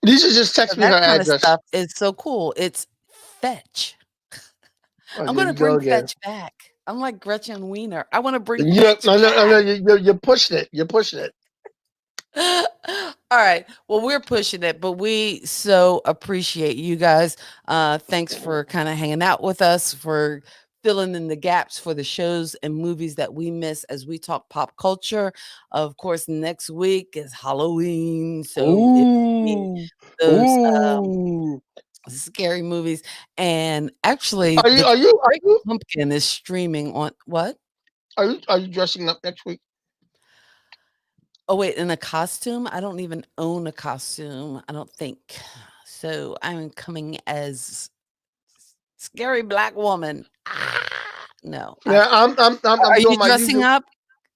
just So text me her that kind of address. stuff is so cool. It's fetch. Oh, I'm there going to you go bring again. fetch back. I'm like Gretchen Wiener. I want to bring You know, fetch I know back. you pushed it. You pushed it. All right. Well, we're pushing it, but we so appreciate you guys. Thanks for kind of hanging out with us, for filling in the gaps for the shows and movies that we miss as we talk pop culture. Of course, next week is Halloween, so it be Ooh, those ooh. scary movies. And actually, Are you the are you are Great you Pumpkin is streaming on what? are you dressing up next week? Oh, wait, in a costume? I don't even own a costume, I don't think. So I'm coming as scary black woman. No. Yeah, I'm Are you doing my dressing usual. up?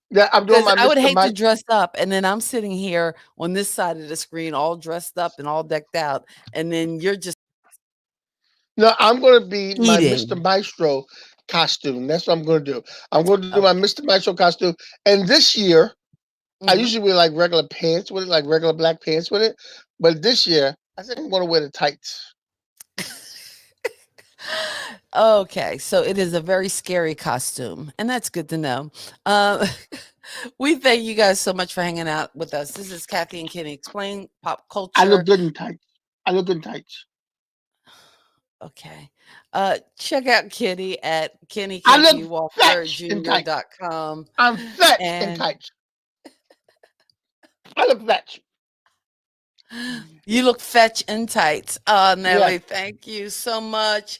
Yeah, I'm doing Because my I would Mr. hate to Mike. dress up, and then I'm sitting here on this side of the screen all dressed up and all decked out, and then you're just No, I'm gonna be my Mr. eating. Maestro costume. That's what I'm gonna do. I'm going to do my Okay. Mr. Maestro costume. And this year, I Mhm. usually wear like regular pants with it, like regular black pants with it. But this year, I think I'm gonna wear the tights. Okay, so it is a very scary costume, and that's good to know. Uh, we thank you guys so much for hanging out with us. This is Kathy and Kenny Explain Pop I look Culture. good in tights. I look good in tights. Okay. Check out Kitty at I look fetch in tights. KennyCathyWalkerJr.com. I'm fetch in And tights. I look fetch. you look fetch in tights. Yeah. Nelly, thank you so much.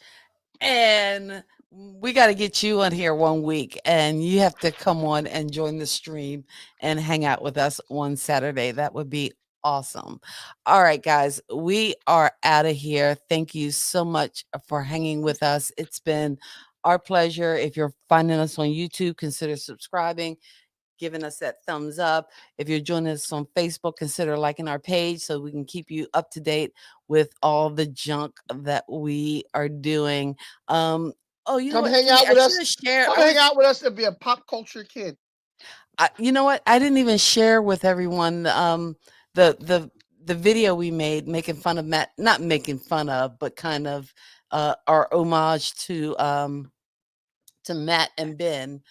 And we got to get you on here one week, and you have to come on and join the stream and hang out with us one Saturday. That would be awesome. All right, guys, we are out of here. Thank you so much for hanging with us. It's been our pleasure. If you're finding us on YouTube, consider subscribing, giving us that thumbs up. If you're joining us on Facebook, consider liking our page so we can keep you up to date with all the junk that we are doing. Oh, you know Come what, hang Kitty? out I with should us. have shared. Come hang out with us and be a pop culture kid. You know what? I didn't even share with everyone the the the video we made making fun of Matt, not making fun of, but kind of our homage to Matt and Ben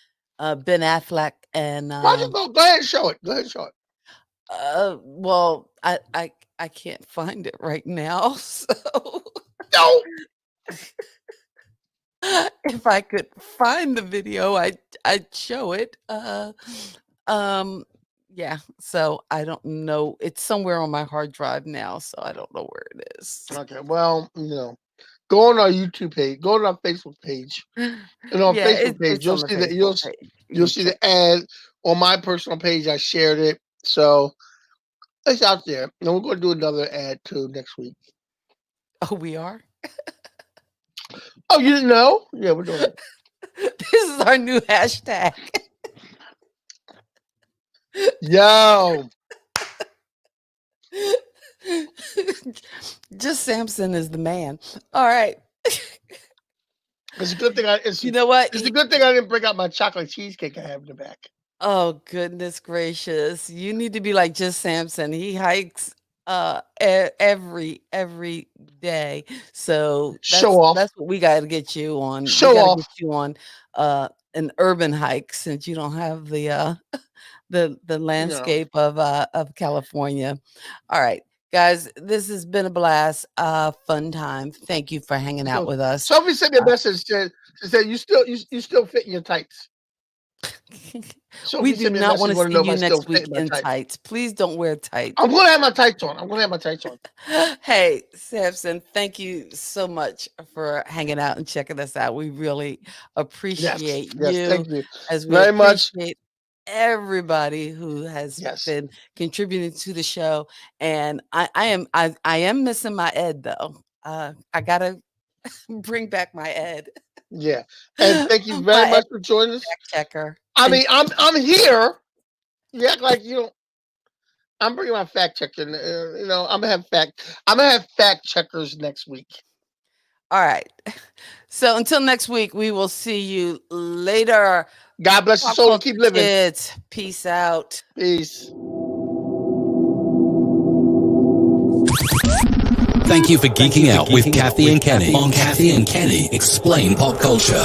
Affleck and Why don't you go ahead and show it? Go ahead and show it. well, I can't find it right now. So No. if I could find the video, I'd show it. Um, yeah. So I don't know. It's somewhere on my hard drive now, so I don't know where it is. Okay. Well, go on our YouTube page. Go on our Facebook page. And on Yeah, Facebook page, it's you'll on the see that Facebook page. You you'll can see check. the ad on my personal page. I shared it, so it's out there. And we're going to do another ad too next week. Oh, we are. Oh, you didn't know? Yeah, we're doing it. This is our new hashtag. Yo. Just Samson is the man. All right. It's a good thing You know what? It's a good thing I didn't bring out my chocolate cheesecake I have in the back. Oh, goodness gracious. You need to be like Just Samson. He hikes every day. So Show off. that's what we got to get you on. Show We got to off. get you on an urban hike since you don't have the landscape of California. All right. Guys, this has been a blast, fun time. Thank you for hanging out with us. Sophie sent me a message said you still fit in your tights. We do not want to see you next week in tights. Please don't wear tights. I'm gonna have my tights on. Hey, Samson, thank you so much for hanging out and checking us out. We really appreciate you. Thank you as we very much. Everybody who has been contributing to the show, and I am missing my Ed though. I gotta bring back my Ed. Yeah, and thank you very much for joining us. Fact checker. I mean, I'm here. You act like you don't. I'm bringing my fact checker. I'm gonna have fact checkers next week. All right. So until next week, we will see you later. God bless your soul and keep living. Kids. Peace out. Peace. Thank you for geeking out with Kathy and Kenny on Kathy and Kenny Explain Pop Culture.